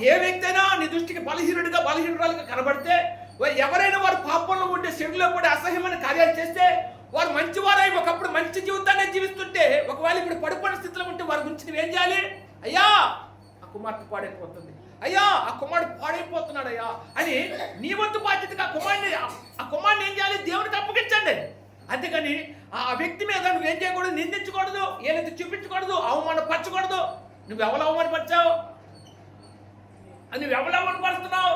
ఏ వ్యక్తి అయినా నీ దృష్టికి బలహీనురాలుగా కనబడితే, ఎవరైనా వారు పాపంలో ఉంటే, చెడులో పడి అసహ్యమైన కార్యాలు చేస్తే, వారు మంచివారై ఒకప్పుడు మంచి జీవితాన్ని జీవిస్తుంటే, ఒకవేళ ఇప్పుడు పడిపోయిన స్థితిలో ఉంటే వారి గురించి నువ్వేం చేయాలి? అయ్యా ఆ కుమార్తె పాడైపోతుంది, అయ్యా ఆ కుమారుడు పాడైపోతున్నాడు అయ్యా అని నీ వంతు బాధ్యతగా ఆ కుమారుని ఏం చేయాలి? దేవునికి అప్పగించండి. అంతేగాని ఆ వ్యక్తి మీద నువ్వేం చేయకూడదు? నిందించకూడదు, ఏదైతే చూపించకూడదు, అవమానపరచకూడదు. నువ్వెవరు అవమానపరిచావు? నువ్వెవరు అవమానపరుస్తున్నావు?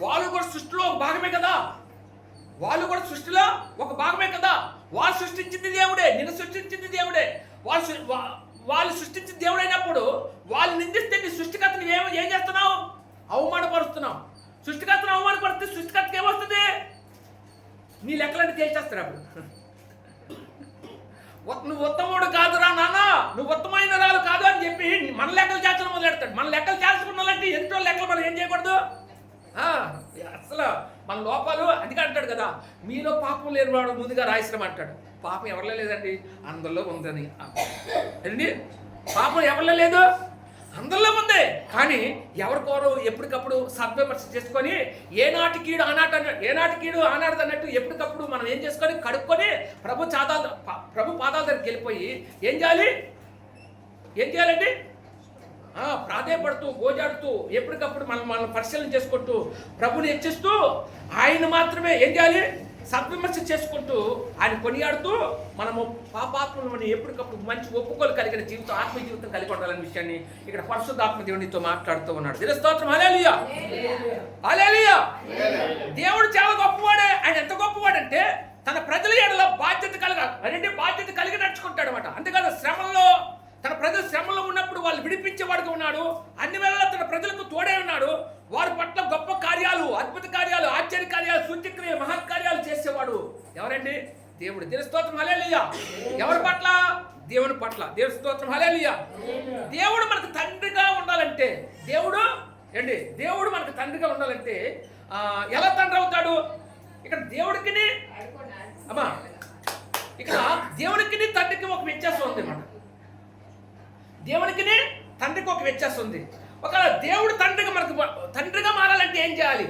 వాళ్ళు కూడా సృష్టిలో ఒక భాగమే కదా, వాళ్ళు సృష్టించింది దేవుడే, నిన్ను సృష్టించింది దేవుడే. వాళ్ళు సృష్టించిన దేవుడైనప్పుడు వాళ్ళు నిందిస్తే నీ సృష్టికర్తని ఏం చేస్తున్నావు? అవమానపరుస్తున్నావు. సృష్టికర్తను అవమానపరిస్తే సృష్టికర్తకి ఏమొస్తుంది? నీ లెక్కలన్నీ తేల్చేస్తారు. అప్పుడు నువ్వు ఉత్తముడు కాదురా నాన్న, నువ్వు ఉత్తమైన రాలు కాదు అని చెప్పి మన లెక్కలు చేర్చడం మొదలెడతాడు. మన లెక్కలు చేర్చుకున్నాలంటే ఎంతో లెక్కలు మనం ఏం చేయకూడదు. అసలు మన లోపాలు అందుకే అంటాడు కదా, మీలో పాపం లేని వాడు ముందుగా రాయిస్తాం అంటాడు. పాపం ఎవరిలో లేదండి, అందరిలో ఉందని. అండి పాపం ఎవరిలో లేదు, అందరిలో ఉంది. కానీ ఎవరికోరు ఎప్పటికప్పుడు సద్విమర్శ చేసుకొని ఏనాటి కీడు ఆనాడు అన్నట్టు ఎప్పటికప్పుడు మనం ఏం చేసుకొని కడుక్కొని ప్రభు పాదాల దగ్గరికి వెళ్ళిపోయి ఏం చేయాలండి? ప్రాధేయపడుతూ గోజాడుతూ ఎప్పటికప్పుడు మనం పరిశీలన చేసుకుంటూ ప్రభుని హెచ్చిస్తూ ఆయన మాత్రమే ఏం చేయాలి? సద్విమర్శ చేసుకుంటూ ఆయన కొనియాడుతూ మనము పాపాత్మని ఎప్పటికప్పుడు మంచి ఒప్పుకోలు కలిగిన జీవితం, ఆత్మీయ జీవితం కలిగి ఉండాలనే విషయాన్ని ఇక్కడ పరిశుద్ధాత్మ దేవునితో మాట్లాడుతూ ఉన్నాడు. స్తోత్రం. హల్లెలూయా, హల్లెలూయా. దేవుడు చాలా గొప్పవాడే. ఆయన ఎంత గొప్పవాడంటే తన ప్రజల ఎడల బాధ్యత కలిగి నడుచుకుంటాడు అనమాట. అంతేకాదు తన ప్రజలు శ్రమలో ఉన్నప్పుడు వాళ్ళు విడిపించేవాడుగా ఉన్నాడు. అన్ని వేళలా తన ప్రజలకు తోడే ఉన్నాడు. వారి పట్ల గొప్ప కార్యాలు, అద్భుత కార్యాలు, ఆశ్చర్య కార్యాలు, సూచక్రియ మహత్కార్యాలు చేసేవాడు ఎవరండి? దేవుడు. దేవుని స్తోత్రం. హల్లెలూయా. ఎవరి పట్ల? దేవుని పట్ల. దేవుని స్తోత్రం. హల్లెలూయా. దేవుడు మనకు తండ్రిగా ఉండాలంటే, దేవుడు మనకు తండ్రిగా ఉండాలంటే ఎలా తండ్రి అవుతాడు? ఇక్కడ దేవుడికి తండ్రికి ఒక వ్యత్యాసం ఉంది అన్నమాట. దేవునికి తండ్రికి ఒక వ్యత్యాసం ఉంది. ఒకవేళ దేవుడు తండ్రిగా మారాలంటే ఏం చేయాలి?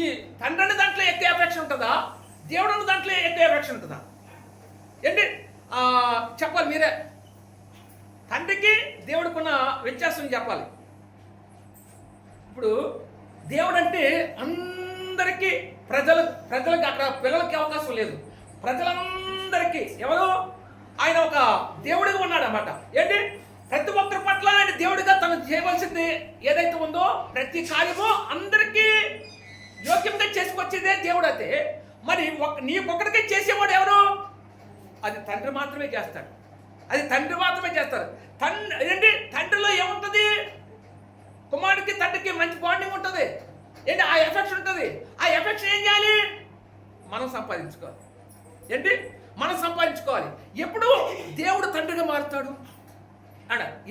ఈ తండ్రి అనే దాంట్లో ఎక్కువ ఎఫెక్షన్ ఉంటుందా? దేవుడు అన్న దాంట్లో ఎక్కువ ఎఫెక్షన్ ఉంటుందా? ఏంటి చెప్పాలి మీరే. తండ్రికి దేవుడికున్న వ్యత్యాసం చెప్పాలి. ఇప్పుడు దేవుడు అంటే అందరికీ ప్రజలకు అక్కడ పిల్లలకి అవకాశం లేదు. ప్రజలందరికీ ఆయన ఒక దేవుడిగా ఉన్నాడు అన్నమాట. ఏంటి? ప్రతి ఒక్కరి పట్ల ఆయన దేవుడిగా తను చేయవలసింది ఏదైతే ఉందో ప్రతి కార్యము అందరికీ యోగ్యంగా చేసుకొచ్చేదే దేవుడు. అయితే మరి నీకొక్కడికే చేసేవాడు ఎవరు? అది తండ్రి మాత్రమే చేస్తాడు. తండ్రిలో ఏముంటుంది? కుమారుడికి తండ్రికి మంచి బాండింగ్ ఉంటుంది. ఏంటి? ఆ ఎఫెక్షన్ ఉంటుంది. ఆ ఎఫెక్షన్ ఏం చేయాలి? మనం సంపాదించుకోవాలి. ఎప్పుడు దేవుడు తండ్రిగా మారుతాడు?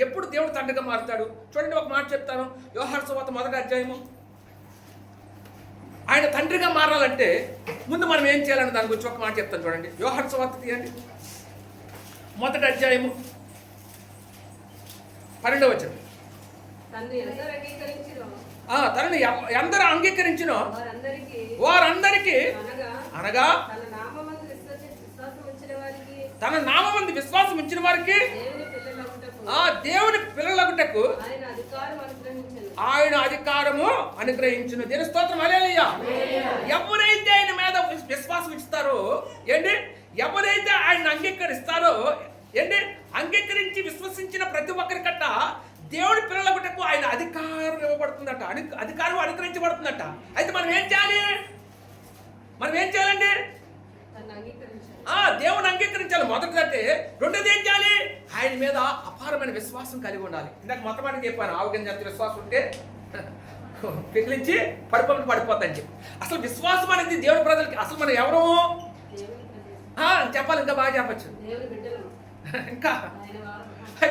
ఎప్పుడు దేవుడు తండ్రిగా మారుతాడు? చూడండి, ఒక మాట చెప్తాను. యోహాను సువార్త 1వ అధ్యాయము. ఆయన తండ్రిగా మారాలంటే ముందు మనం ఏం చేయాలని దాని గురించి ఒక మాట చెప్తాను. చూడండి, యోహాను సువార్త తీయండి, 1వ అధ్యాయము 12వ వచనం. తనని అందరూ అంగీకరించిన వారందరికీ అనగా తన నామమందు విశ్వాసం ఉంచిన వారికి దేవుని పిల్లలగుటకు ఆయన అధికారము అనుగ్రహించును. దేవుని స్తోత్రం. హల్లెలూయా. ఎవరైతే ఆయన మీద విశ్వాసం ఇస్తారో, ఎవరైతే ఆయన అంగీకరిస్తారో, అంగీకరించి విశ్వసించిన ప్రతి ఒక్కరికట్ట దేవుడి పిల్లలగుటకు ఆయన అధికారం ఇవ్వబడుతుందట, అధికారం అనుగ్రహించబడుతుందట. అయితే మనం ఏం చేయాలండి? దేవుని అంగీకరించాలి మొదటిదంటే. రెండోది ఏం చేయాలి? ఆయన మీద అపారమైన విశ్వాసం కలిగి ఉండాలి. ఇందాక మొట్టమొదటి చెప్పాను, ఆవుగంజ అంత విశ్వాసం ఉంటే పిగిలించి పడిపోద్దని చెప్పి. అసలు విశ్వాసం అనేది దేవుడి ప్రజలకి అసలు మనం ఎవరు చెప్పాలి? ఇంకా బాగా చెప్పచ్చు. ఇంకా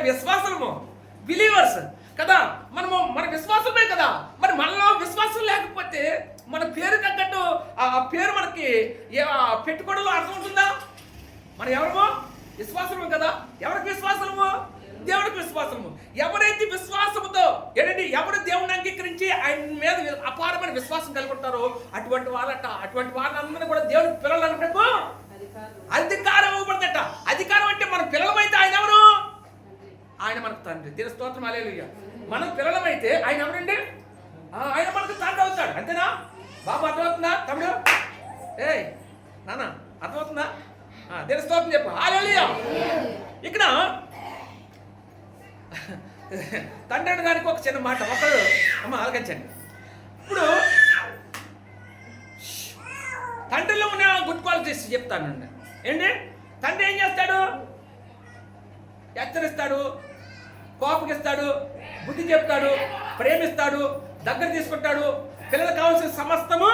విశ్వాసము బిలీవర్స్ కదా, మన విశ్వాసమే కదా. మరి మనలో విశ్వాసం లేకపోతే మన పేరు తగ్గట్టు ఆ పేరు మనకి పెట్టుకోవడంలో అర్థం ఉంటుందా? మనం ఎవరమో విశ్వాసము కదా. ఎవరికి విశ్వాసము? దేవుడికి విశ్వాసము. ఎవరైతే విశ్వాసముతో ఎవరు దేవుని గురించి ఆయన మీద అపారమైన విశ్వాసం కలిగి ఉంటారో అటువంటి వారందరూ కూడా దేవుని పిల్లలు అనుకుంటూ అధికారం ఇవ్వబడదట. అధికారం అంటే మన పిల్లలమైతే ఆయన ఎవరు? ఆయన మనకు తండ్రి. దీని స్తోత్రం హల్లెలూయా. మనం పిల్లలమైతే ఆయన ఎవరండి? ఆయన మనకు తండ్రి అవుతాడు. అంతేనా బాబు? అర్థమవుతుందా తమ్ముడు? ఏయ్ నాన్న అర్థమవుతుందా? దీని స్తోత్రం చెప్పు హల్లెలూయా. ఇక్కడ తండ్రి అనే దానికి ఒక చిన్న మాట ఒకరు అమ్మ ఆలకించండి. ఇప్పుడు తండ్రిలో ఉన్న గుడ్ క్వాలిటీస్ చెప్తానండి. ఏంటి? తండ్రి ఏం చేస్తాడు? హెచ్చరిస్తాడు, కోపగిస్తాడు, బుద్ధి చెప్తాడు, ప్రేమిస్తాడు, దగ్గర తీసుకుంటాడు, పిల్లలకు కావాల్సిన సమస్తము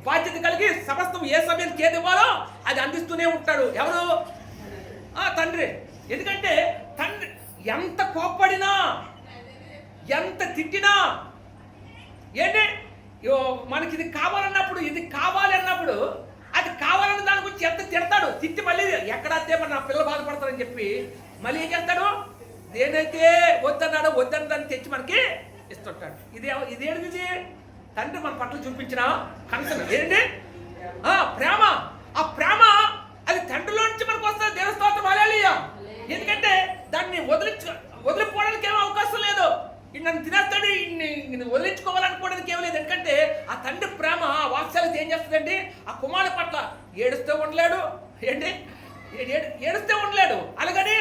బాధ్యత కలిగి సమస్తం ఏ సమయానికి ఏది ఇవ్వాలో అది అందిస్తూనే ఉంటాడు. ఎవరు? తండ్రి. ఎందుకంటే తండ్రి ఎంత కోప్పడినా ఎంత తిట్టినా ఏంటి మనకి ఇది కావాలన్నప్పుడు ఇది కావాలి అన్నప్పుడు అది కావాలన్న దాని గురించి ఎంత తిడతాడు, తిట్టి మళ్ళీ ఎక్కడైతే మన నా పిల్లలు బాధపడతారని చెప్పి మళ్ళీ ఏం చేస్తాడు? దేనైతే వద్దన్నాడో వద్దన్న దాన్ని తెచ్చి మనకి ఇస్తుంటాడు. ఇదేంటిది? తండ్రి మన పట్ల చూపించిన కన్సర్న్ ఏంటి? ప్రేమ. ఆ ప్రేమ అది తండ్రిలో నుంచి మనకు వస్తుంది. దేవుని స్తోత్రం హల్లెలూయా. ఎందుకంటే దాన్ని వదిలిపోవడానికి ఏమో అవకాశం లేదు. నన్ను తినేస్తాడు, వదిలించుకోవాలనుకోవడానికి ఏమీ లేదు. ఎందుకంటే ఆ తండ్రి ప్రేమ ఆ వాత్సల్యత ఏం చేస్తుందండి? ఆ కుమారుడు పట్ల ఏడుస్తూ ఉండలేడు. ఏంటి? ఏడుస్తూ ఉండలేడు. అలాగని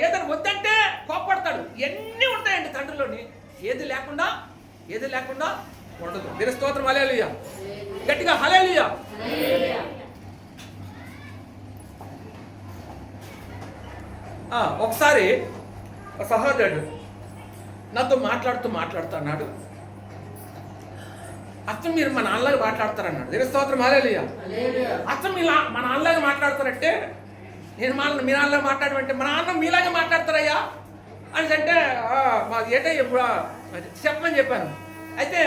ఏదైనా వద్దంటే కోప్పడతాడు. ఇవన్నీ ఉంటాయండి తండ్రిలోని. ఏది లేకుండా ఉండదు. దేవుని స్తోత్రం హల్లెలూయా. గట్టిగా హల్లెలూయా. ఒకసారి సహోదరుడు నాతో మాట్లాడుతూ అన్నాడు, అచ్చం మీరు మా నాన్నలాగా మాట్లాడతారన్నాడు. దేవుని స్తోత్రం హల్లెలూయా. అచ్చం మా నాన్నలాగా మాట్లాడతారంటే నేను మీ నాన్నలాగా మాట్లాడమంటే మా నాన్న మీలాగే మాట్లాడతారయ్యా అని అంటే ఏంటో ఇప్పుడు చెప్పమని చెప్పాను. అయితే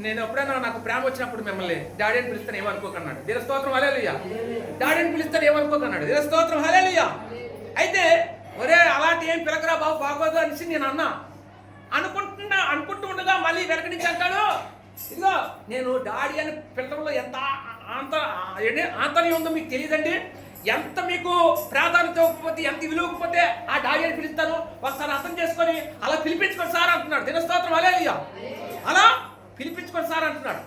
నేను ఎప్పుడైనా నాకు ప్రేమ వచ్చినప్పుడు మిమ్మల్ని డాడీ అని పిలుస్తాను ఏమనుకోకన్నాడు. దేవుని స్తోత్రం హల్లెలూయా. డాడీ అని పిలుస్తాను ఏమనుకోకన్నాడు. దేవుని స్తోత్రం హల్లెలూయా. అయితే ఒరే అలాంటి ఏం పిలకరా బాబు బాగోదు అనేసి నేను అనుకుంటూ ఉండగా మళ్ళీ వెనక నుంచి అంటాడు, ఇదిగో నేను డాడీ అని పిల్లల్లో ఎంత ఆంతర్యం ఉందో మీకు తెలియదండి. ఎంత మీకు ప్రాధాన్యత ఇవ్వకపోతే ఎంత విలువకపోతే ఆ డాడీ అని పిలుస్తాను, ఒకసారి అర్థం చేసుకొని అలా పిలిపించుకోండి సార్ అంటున్నాడు. దేవుని స్తోత్రం హల్లెలూయా. అలా పిలిపించుకోండి సార్ అంటున్నాడు.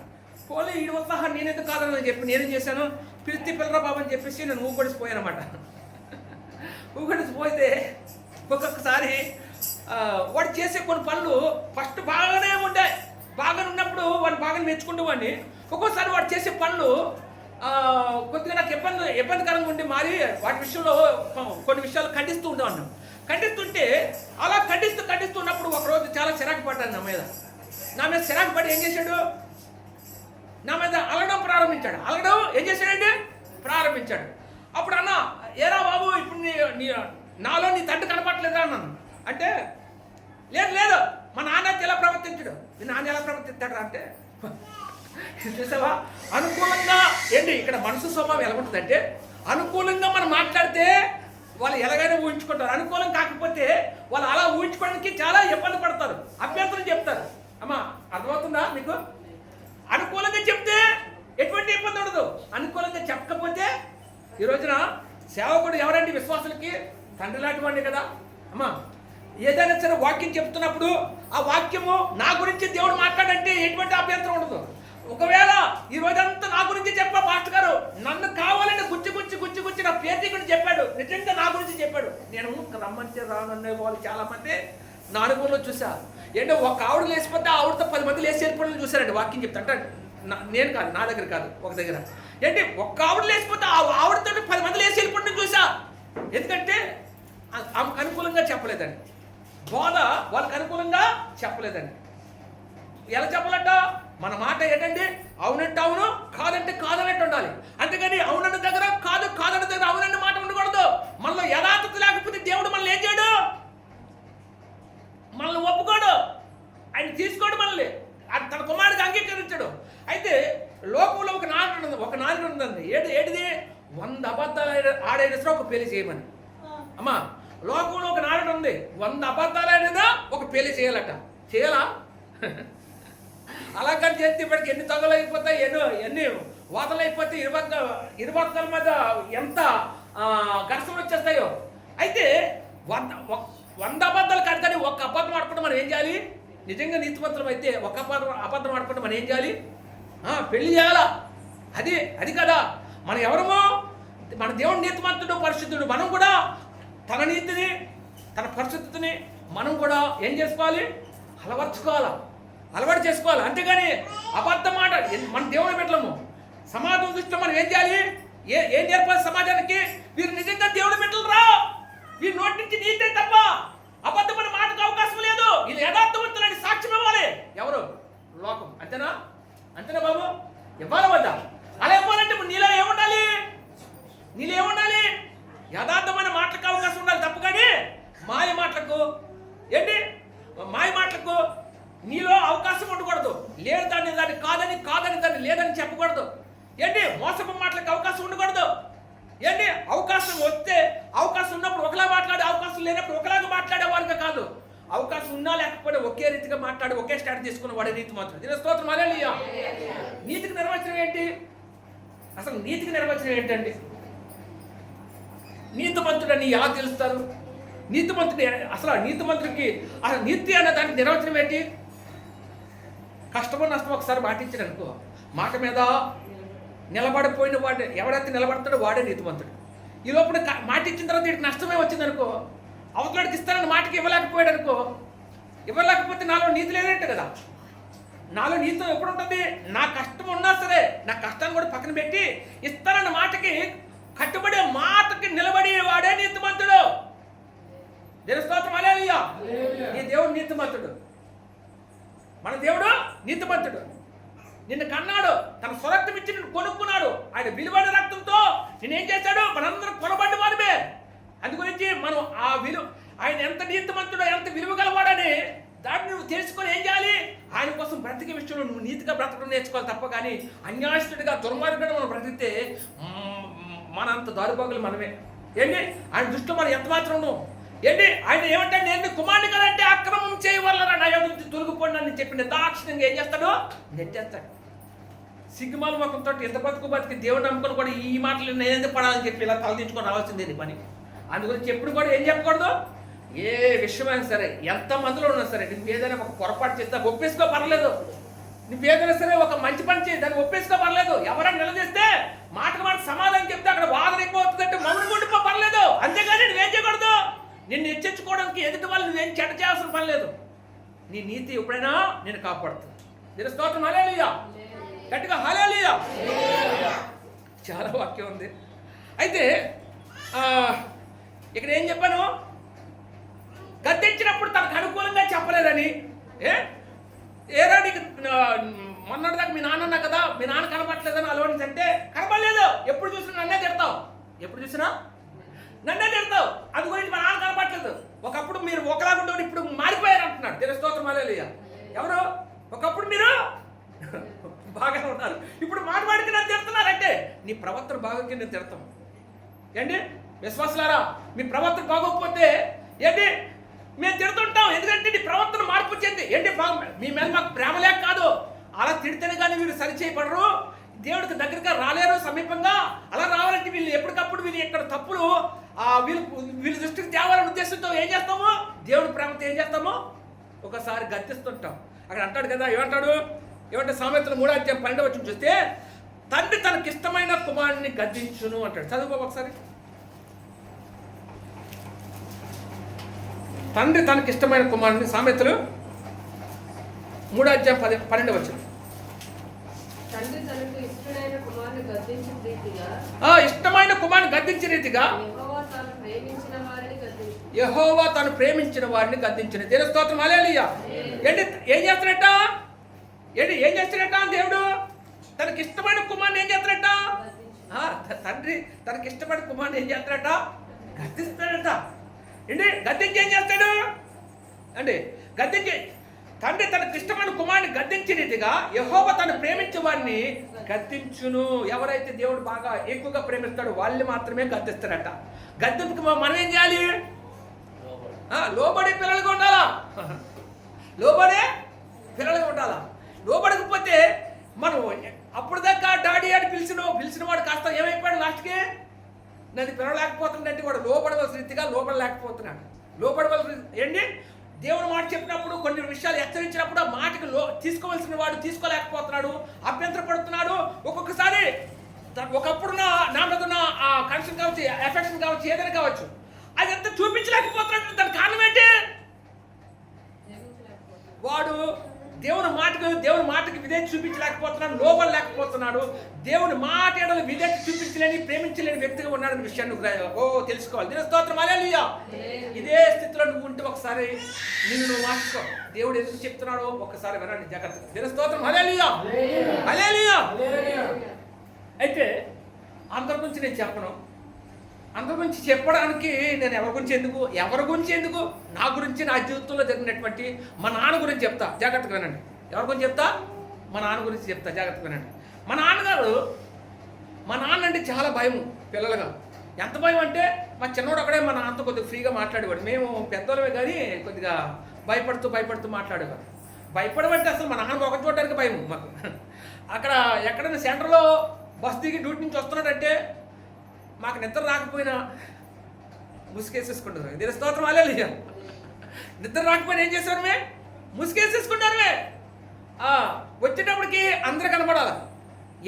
పోలీ ఈ ఉత్సాహం నేనెందుకు కాదని చెప్పి నేనేం చేశాను, పిలిస్తే పిల్లరా బాబు అని చెప్పేసి నేను ఊగొడిసిపోయానమాట. ఊగొడిసిపోతే ఒక్కొక్కసారి వాడు చేసే కొన్ని పనులు ఫస్ట్ బాగానే ఉంటాయి. బాగానే ఉన్నప్పుడు వాడిని బాగా మెచ్చుకుంటూ వాడిని ఒక్కోసారి వాడు చేసే పనులు కొద్దిగా నాకు ఇబ్బందికరంగా ఉండి మారి వాటి విషయంలో కొన్ని విషయాలు ఖండిస్తూ ఉండేవాడిని. ఖండిస్తుంటే అలా ఖండిస్తూ ఉన్నప్పుడు ఒకరోజు చాలా చిరాకు పడ్డాను నా మీద చిరాకు పడి ఏం చేశాడు? నా మీద అలగడం ప్రారంభించాడు. అలగడం ఏం చేశాడండి? ప్రారంభించాడు. అప్పుడు అన్న ఏరా బాబు ఇప్పుడు నాలో నీ తండ్రి కనపడలేదా అన్నాను. అంటే లేదు మా నాన్న ఎలా ప్రవర్తించాడు, మీ నాన్న ఎలా ప్రవర్తిస్తాడు అంటే చూసావా అనుకూలంగా ఏంటి ఇక్కడ మనసు స్వభావం ఎలా ఉంటుందంటే అనుకూలంగా మనం మాట్లాడితే వాళ్ళు ఎలాగైనా ఊహించుకుంటారు, అనుకూలం కాకపోతే వాళ్ళు అలా ఊహించుకోవడానికి చాలా ఇబ్బంది పడతారు, అభ్యంతరం చెప్తారు. అమ్మా అర్థమవుతుందా మీకు? అనుకూలంగా చెప్తే ఎటువంటి ఇబ్బంది ఉండదు, అనుకూలంగా చెప్పకపోతే ఈ రోజున సేవకుడు ఎవరండి విశ్వాసులకి? తండ్రి లాంటి వాడిని కదా. అమ్మా ఏదైనా సరే వాక్యం చెప్తున్నప్పుడు ఆ వాక్యము నా గురించి దేవుడు మాట్లాడంటే ఎటువంటి అభ్యంతరం ఉండదు. ఒకవేళ ఈ రోజంతా నా గురించి చెప్పా పాస్టర్ గారు, నన్ను కావాలంటే గుచ్చి నా పేరు గురించి చెప్పాడు, నిజంగా నా గురించి చెప్పాడు, నేను రమ్మంటే రానన్నే వాళ్ళు చాలా మంది నా అనుభవంలో చూసా. ఏంటో ఒక ఆవిడ లేచిపోతే ఆవిడతో 10 మంది లేచి వెళ్ళిపోవడం చూశారండి. వాక్యం చెప్తా అంటే నేను కాదు, నా దగ్గర కాదు, ఒక దగ్గర ఏంటి ఒక్క ఆవిడ లేచిపోతే ఆవిడతో 10 మంది లేచి వెళ్ళిపోవడం చూసా. ఎందుకంటే అనుకూలంగా చెప్పలేదండి, బోధ వాళ్ళకి అనుకూలంగా చెప్పలేదండి. ఎలా చెప్పాలంట? మన మాట ఏంటంటే అవునంటే అవును, కాదంటే కాదన్నట్టు ఉండాలి. అంతేగాని అవునన్న దగ్గర కాదన్న దగ్గర అవునన్న మాట ఉండకూడదు. మనలో యథార్థత లేకపోతే దేవుడు మనల్ని ఏం చేయడు? మనల్ని ఒప్పుకోడు, ఆయన తీసుకోడు మనల్ని, తన కుమారుడికి అంగీకరించడు. అయితే లోకంలో ఒక నాలుగు ఉందండి. ఏటిది? 100 అబద్ధాలు ఆడైన సరే ఒక పెళ్లి చేయమని. అమ్మా లోకంలో ఒక నాడు ఉంది, 100 అబద్ధాలు ఆడినా ఒక పెళ్లి చేయాలట. చేయాలా? అలాగని చేస్తే ఇప్పటికి ఎన్ని తొగలు అయిపోతాయి, ఎన్ని వాతలు అయిపోతాయి, ఇరువర్గాల మధ్య ఎంత ఘర్షణలు వచ్చేస్తాయో. అయితే 100 అబద్ధాలు కాదు, కానీ ఒక్క అబద్ధం ఆడుకుంటే మనం ఏం చేయాలి? నిజంగా నీతిమంతులం అయితే ఒక అబద్ధం ఆడుకుంటే మనం ఏం చేయాలి? పెళ్లి చేయాలా? అది కదా మనం ఎవరమో. మన దేవుడు నీతిమంతుడు, పరిశుద్ధుడు. మనం కూడా తన నీతిని, తన పరిశుద్ధతని మనం కూడా ఏం చేసుకోవాలి? అలవాటు చేసుకోవాలి. అంతేగాని అబద్ధం మాట మన దేవుని బిడ్డలము. సమాజం దృష్టిలో మనం ఏం చేయాలి? ఏం నేర్పాలి సమాజానికి? వీరు నిజంగా దేవుని బిడ్డలు రా, వీరి నోటి నుంచి నీతే తప్ప అబద్ధమైన మాటకు అవకాశం లేదు, వీళ్ళు యథార్థవంతులని సాక్ష్యం ఇవ్వాలి. ఎవరు? లోకం. అంతేనా బాబు? ఇవ్వాలి వద్దా? అలా ఇవ్వాలంటే నీలో ఏముండాలి? యథార్థమైన మాటలకు అవకాశం ఉండాలి తప్ప కానీ మాయ మాటలకు నీలో అవకాశం ఉండకూడదు. లేదు దాన్ని కాదని దాన్ని లేదని చెప్పకూడదు. మోసపు మాటలకు అవకాశం ఉండకూడదు. అవకాశం వస్తే, అవకాశం ఉన్నప్పుడు ఒకలా మాట్లాడే, అవకాశం లేనప్పుడు ఒకలాగా మాట్లాడే వారిగా కాదు. అవకాశం ఉన్నా లేకపోతే ఒకే రీతిగా మాట్లాడి ఒకే స్టాండ్ తీసుకున్న వాడే నీతిమంతుడు. దీని స్తోత్రం. హల్లెలూయా. నీతికి నిర్వచనం ఏంటి? అసలు నీతికి నిర్వచనం ఏంటండి? నీతిమంతుడని ఎలా తెలుస్తారు? నీతిమంతుడికి అసలు నీతి అనే దానికి నిర్వచనం ఏంటి? కష్టమో నష్టమో ఒకసారి మాటించాడు అనుకో, మాట మీద నిలబడిపోయిన వాడే, ఎవరైతే నిలబడతాడో వాడే నీతిమంతుడు. ఈ లోపల మాట ఇచ్చిన తర్వాత వీడికి నష్టమే వచ్చిందనుకో, అవతలడికి ఇస్తానని మాటకి ఇవ్వలేకపోయాడు అనుకో, ఇవ్వలేకపోతే నాలో నీతి లేదంటే కదా. నాలో నీతి ఎప్పుడు ఉంటుంది? నా కష్టం ఉన్నా సరే నా కష్టాన్ని కూడా పక్కన పెట్టి ఇస్తానన్న మాటకి కట్టుబడే, మాటకి నిలబడి వాడే నీతిమంతుడు. దేవుని స్తోత్రం. హల్లెలూయా. నీ దేవుడు నీతిమంతుడు. మన దేవుడు నీతిమంతుడు. నిన్ను కన్నాడు, తన స్వరక్తం ఇచ్చి నిన్ను కొనుక్కున్నాడు. ఆయన విలువైన రక్తంతో నేనేం చేశాడు? మనందరం కొనబడి వారిమే. అందు గురించి మనం ఆయన ఎంత నీతిమంతుడో, ఎంత విలువ గలవాడని దాన్ని నువ్వు తెలుసుకొని ఏం చేయాలి? ఆయన కోసం బ్రతికే విషయంలో నువ్వు నీతిగా బ్రతకడం నేర్చుకోవాలి తప్ప కానీ అన్యాయస్తుడిగా, దుర్మార్గుడిగా మనం బ్రతికితే మనంత దారుభాగులు మనమే. ఆయన దృష్టిలో మనం ఎంత మాత్రం ఆయన ఏమంటే, నేను కుమారుని కదంటే అక్రమం చేయవలరా నా యొక్క నుంచి తొలగిపోండి అని చెప్పిన దాక్షిణ్యంగా ఏం చేస్తాడు? నెట్టేస్తాడు. సిగ్గుమాల ముఖంతో ఎంత బతికి దేవుడు నమ్ముకొని కూడా ఈ మాటలు నేను పడాలని చెప్పి ఇలా తలదించుకొని రావాల్సిందే నీ పని. అందుగురించి ఎప్పుడు కూడా ఏం చెప్పకూడదు? ఏ విషయమైనా సరే, ఎంత మందిలో ఉన్నా సరే, నువ్వు ఏదైనా ఒక పొరపాటు చేస్తే ఒప్పేసుకో పర్లేదు. నువ్వు ఏదైనా సరే ఒక మంచి పని చేయి, దాన్ని ఒప్పేసుకో పర్లేదు. ఎవరైనా నిలదీస్తే మాటకు మాట సమాధానం చెప్తే అక్కడ వాదన ఎక్కువ అవుతుందంటే మౌనంగా ఉండిపో పర్లేదు. అంతేగాని నువ్వేం చేయకూడదు? నిన్ను హెచ్చరించుకోవడానికి ఎదుటి వాళ్ళు నువ్వేం చెడ్డ చేయాల్సిన పని లేదు. నీ నీతి ఎప్పుడైనా నేను కాపాడుతుంది. దీని స్తోత్రం. హల్లెలూయా. గట్టిగా హల్లెలూయా. చాలా వాక్యం ఉంది. అయితే ఇక్కడ ఏం చెప్పాను? గద్దించినప్పుడు తనకు అనుకూలంగా చెప్పలేదని. ఏరా నీకు మొన్నటిదాకా మీ నాన్న అన్నా కదా, మీ నాన్న కనపట్లేదని అలవాటు అంటే కనపడలేదు. ఎప్పుడు చూసినా నన్నే తిడతావు. అందు గురించి మా నాన్న కనపట్లేదు. ఒకప్పుడు మీరు ఒకలాగుంటే ఇప్పుడు మారిపోయారు అంటున్నాడు. దేవుని స్తోత్రం. హల్లెలూయా. ఎవరు? ఒకప్పుడు మీరు బాగానే ఉన్నారు, ఇప్పుడు మాట్లాడితే నన్ను తిడుతున్నారంటే నీ ప్రవర్తన బాగోకి నేను తిడతాం. విశ్వాసులారా, మీ ప్రవర్తన బాగోకపోతే మేము తిడుతుంటాం. ఎందుకంటే నీ ప్రవర్తన మార్పు చెంది మీ మీద మాకు ప్రేమ లేక కాదు. అలా తిడితేనే కానీ వీళ్ళు సరిచేయబడరు, దేవుడికి దగ్గరగా రాలేరు సమీపంగా. అలా రావాలంటే వీళ్ళు ఎప్పటికప్పుడు వీళ్ళు ఇక్కడ తప్పులు వీళ్ళ దృష్టికి తేవాలనే ఉద్దేశంతో ఏం చేస్తాము? దేవుడి ప్రేమతో ఏం చేస్తాము? ఒకసారి గద్దిస్తుంటాం. అక్కడ అంటాడు కదా, ఏమంటే సామెతలు 3:12 చూస్తే, తండ్రి తనకిష్టమైన కుమారుని గద్దించును అంటాడు. చదువుకో ఒకసారి. తండ్రి తనకిష్టమైన కుమారుని, సామెతలు 3:12. ఇష్టమైన కుమారుని గద్దించిన రీతిగా యెహోవా తాను ప్రేమించిన వారిని గద్దించిన. దేవుని స్తోత్రం. హల్లెలూయా. ఏం చేస్తాడట? ఏం చేస్తాడట? దేవుడు తనకిష్టమైన కుమారుని ఏం చేస్తాడట? తండ్రి తనకిష్టమైన కుమారుని ఏం చేస్తాడట? గద్దిస్తాడట. గద్దించి ఏం చేస్తాడు? గద్దించి తండ్రి తనకిష్టమైన కుమారుని గద్దించిన రీతిగా యెహోవా తను ప్రేమించే వారిని గద్దించును. ఎవరైతే దేవుడు బాగా ఎక్కువగా ప్రేమిస్తాడో వాళ్ళు మాత్రమే గద్దిస్తాడట. గద్దింపుకి మనం ఏం చేయాలి? లోబడి పిల్లలుగా ఉండాలా? లోబడే పిల్లలుగా ఉండాలా? లోబడకపోతే మనం అప్పుడు దాకా డాడీ అని పిలిచిన వాడు కాస్త ఏమైపోయాడు లాస్ట్కి? నన్ను పిలవలేకపోతుందంటే వాడు లోపడవలసిన రీతిగా లోపడలేకపోతున్నాడు. లోపడవలసిన ఏంటి? దేవుని మాట చెప్పినప్పుడు కొన్ని విషయాలు హెచ్చరించినప్పుడు ఆ మాటకి తీసుకోవాల్సిన వాడు తీసుకోలేకపోతున్నాడు, అభ్యంతరపడుతున్నాడు. ఒక్కొక్కసారి ఒకప్పుడు నా మీద ఉన్న ఆ కనెక్షన్ కావచ్చు, ఎఫెక్షన్ కావచ్చు, ఏదైనా కావచ్చు, అదంతా చూపించలేకపోతున్నాడు. దాని కారణం ఏంటి? వాడు దేవుని మాటకి విధేయత చూపించలేకపోతున్నాడు, లోబడలేకపోతున్నాడు. దేవుని మాట ఎడల విధేయత చూపించలేని, ప్రేమించలేని వ్యక్తిగా ఉన్నాడని విషయాన్ని తెలుసుకోవాలి. దీని స్తోత్రం, హల్లెలూయా. ఇదే స్థితిలో నువ్వు ఉంటే ఒకసారి నువ్వు మార్చుకో. దేవుడు ఎందుకు చెప్తున్నాడో ఒకసారి వినండి జాగ్రత్తగా. దీని స్తోత్రం, హల్లెలూయా, హల్లెలూయా. అయితే అందరి గురించి నేను చెప్పను. అందరి గురించి చెప్పడానికి నేను ఎవరి గురించి ఎందుకు నా గురించి, నా జీవితంలో జరిగినటువంటి మా నాన్న గురించి చెప్తా, జాగ్రత్తగా వినండి. ఎవరి గురించి చెప్తా? మా నాన్న గురించి చెప్తా, జాగ్రత్తగా వినండి. మా నాన్న అంటే చాలా భయం పిల్లలుగా. ఎంత భయం అంటే మా చిన్నోడు అక్కడే మా నాన్నతో కొద్దిగా ఫ్రీగా మాట్లాడేవాడు. మేము పెద్దోళ్ళమే కానీ కొద్దిగా భయపడుతూ మాట్లాడేవాడు. భయపడమంటే అసలు మా నాన్న ఒక చూడడానికి భయం మాకు. అక్కడ ఎక్కడైనా సెంటర్లో బస్ దిగి డ్యూటీ నుంచి వస్తున్నాడంటే మాకు నిద్ర రాకపోయినా ముసుకేసేసుకుంటారు. దీని స్తోత్రం, హల్లెలూయా. నిద్ర రాకపోయినా ఏం చేసేవారు? ముసుకేసేసుకుంటారు. వచ్చేటప్పటికి అందరూ కనపడాలి.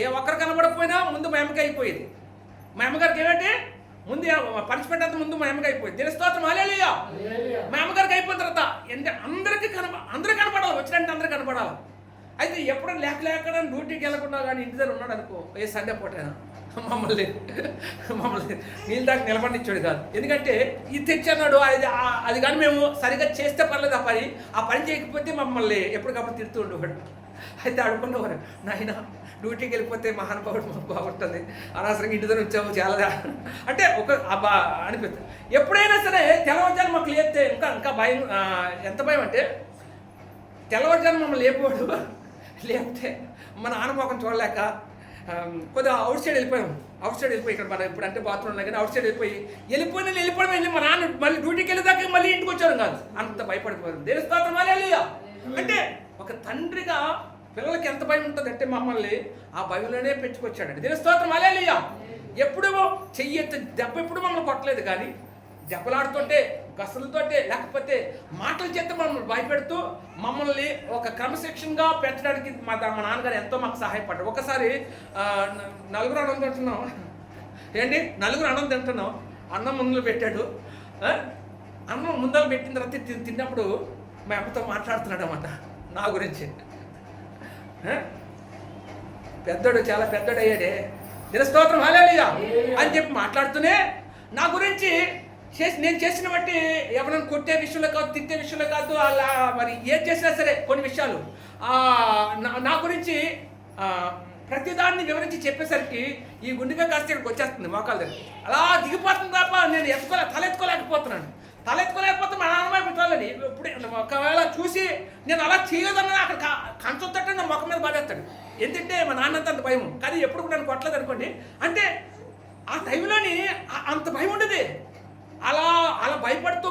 ఏ ఒక్కరు కనపడకపోయినా ముందు మా అమ్మకి అయిపోయేది. మా అమ్మగారికి ఏమంటే ముందు పనిష్మెంట్ అంతా ముందు మా అమ్మకి అయిపోయింది. దీని స్తోత్రం, హల్లెలూయా. మా అమ్మగారికి అయిపోయిన తర్వాత అందరూ కనపడాలి. వచ్చినట్టు అందరూ కనపడాలి. అయితే ఎప్పుడైనా లేక డ్యూటీకి వెళ్ళకుండా కానీ ఇంటి దగ్గర ఉన్నాడు అనుకో, ఏ సండే పూటైనా మమ్మల్ని నీళ్ళ దాకా నిలబడినిచ్చాడు కాదు. ఎందుకంటే ఇది తెచ్చన్నాడు, అది కానీ మేము సరిగ్గా చేస్తే పర్లేదు. ఆ పని చేయకపోతే మమ్మల్ని ఎప్పటికప్పుడు తిడుతూ ఉండేవాడు. అయితే అడుగుకునేవారు, నాయన డ్యూటీకి వెళ్ళిపోతే మహానుభావుడు మాకు బాగుంటుంది, అనవసరంగా ఇంటి దగ్గర వచ్చాము చాలా అంటే ఒక అనిపిస్తుంది. ఎప్పుడైనా సరే తెల్లవారుజాను మాకు లేపితే ఇంకా భయం. ఎంత భయం అంటే తెల్లవారుజాను మమ్మల్ని లేపితే మన ఆనమోకం చూడలేక కొద్దిగా అవుట్ సైడ్ వెళ్ళిపోయాం. ఇక్కడ మనం ఇప్పుడు అంటే బాత్రూమ్ ఉన్నాయి కానీ అవుట్ సైడ్ వెళ్ళిపోయి మా నాన్న మళ్ళీ డ్యూటీకి వెళ్ళేదాకా మళ్ళీ ఇంటికి వచ్చాను కాదు, అంత భయపడిపోయారు. దేని స్తోత్రం, హల్లెలూయా. అంటే ఒక తండ్రిగా పిల్లలకి ఎంత భయం ఉంటుంది అంటే మమ్మల్ని ఆ భయంలోనే పెంచుకొచ్చాడండి. దేని స్తోత్రం, హల్లెలూయా. ఎప్పుడు చెయ్యెత్తి దెబ్బ ఎప్పుడు మమ్మల్ని కొట్టలేదు కానీ దెబ్బలాడుతుంటే, గసలతోటే, లేకపోతే మాటల చేత మమ్మల్ని భయపెడుతూ మమ్మల్ని ఒక క్రమశిక్షణగా పెంచడానికి మా నాన్నగారు ఎంతో మాకు సహాయపడ్డారు. ఒకసారి నలుగురు అన్నం తింటున్నాం. అన్నం ముందులో పెట్టాడు. అన్నం ముందర పెట్టిన తర్వాత తిన్నప్పుడు మా అమ్మతో మాట్లాడుతున్నాడు అన్నమాట నా గురించి. చాలా పెద్దోడు అయ్యాడే, స్తోత్రం, హల్లెలూయా అని చెప్పి మాట్లాడుతూనే నా గురించి నేను చేసిన బట్టి ఎవరైనా కొట్టే విషయంలో కాదు, తిట్టే విషయంలో కాదు, అలా మరి ఏం చేసినా సరే కొన్ని విషయాలు నా గురించి ప్రతిదాన్ని వివరించి చెప్పేసరికి ఈ గుండెగా కాస్త ఇక్కడికి వచ్చేస్తుంది మోకాల దగ్గర. అలా దిగిపోతుంది తప్ప నేను తలెత్తుకోలేకపోతే మా నాన్న వైపు పెట్టాలని. ఇప్పుడు ఒకవేళ చూసి నేను అలా చేయలేదన్నా అక్కడ కంచం తట్ట నా మొక్క మీద బాధేస్తాడు. ఎందుకంటే మా నాన్నంత అంత భయం. కానీ ఎప్పుడు నన్ను కొట్టలేదు అనుకోండి. అంటే ఆ టైంలోని అంత భయం ఉండేది. అలా భయపడుతూ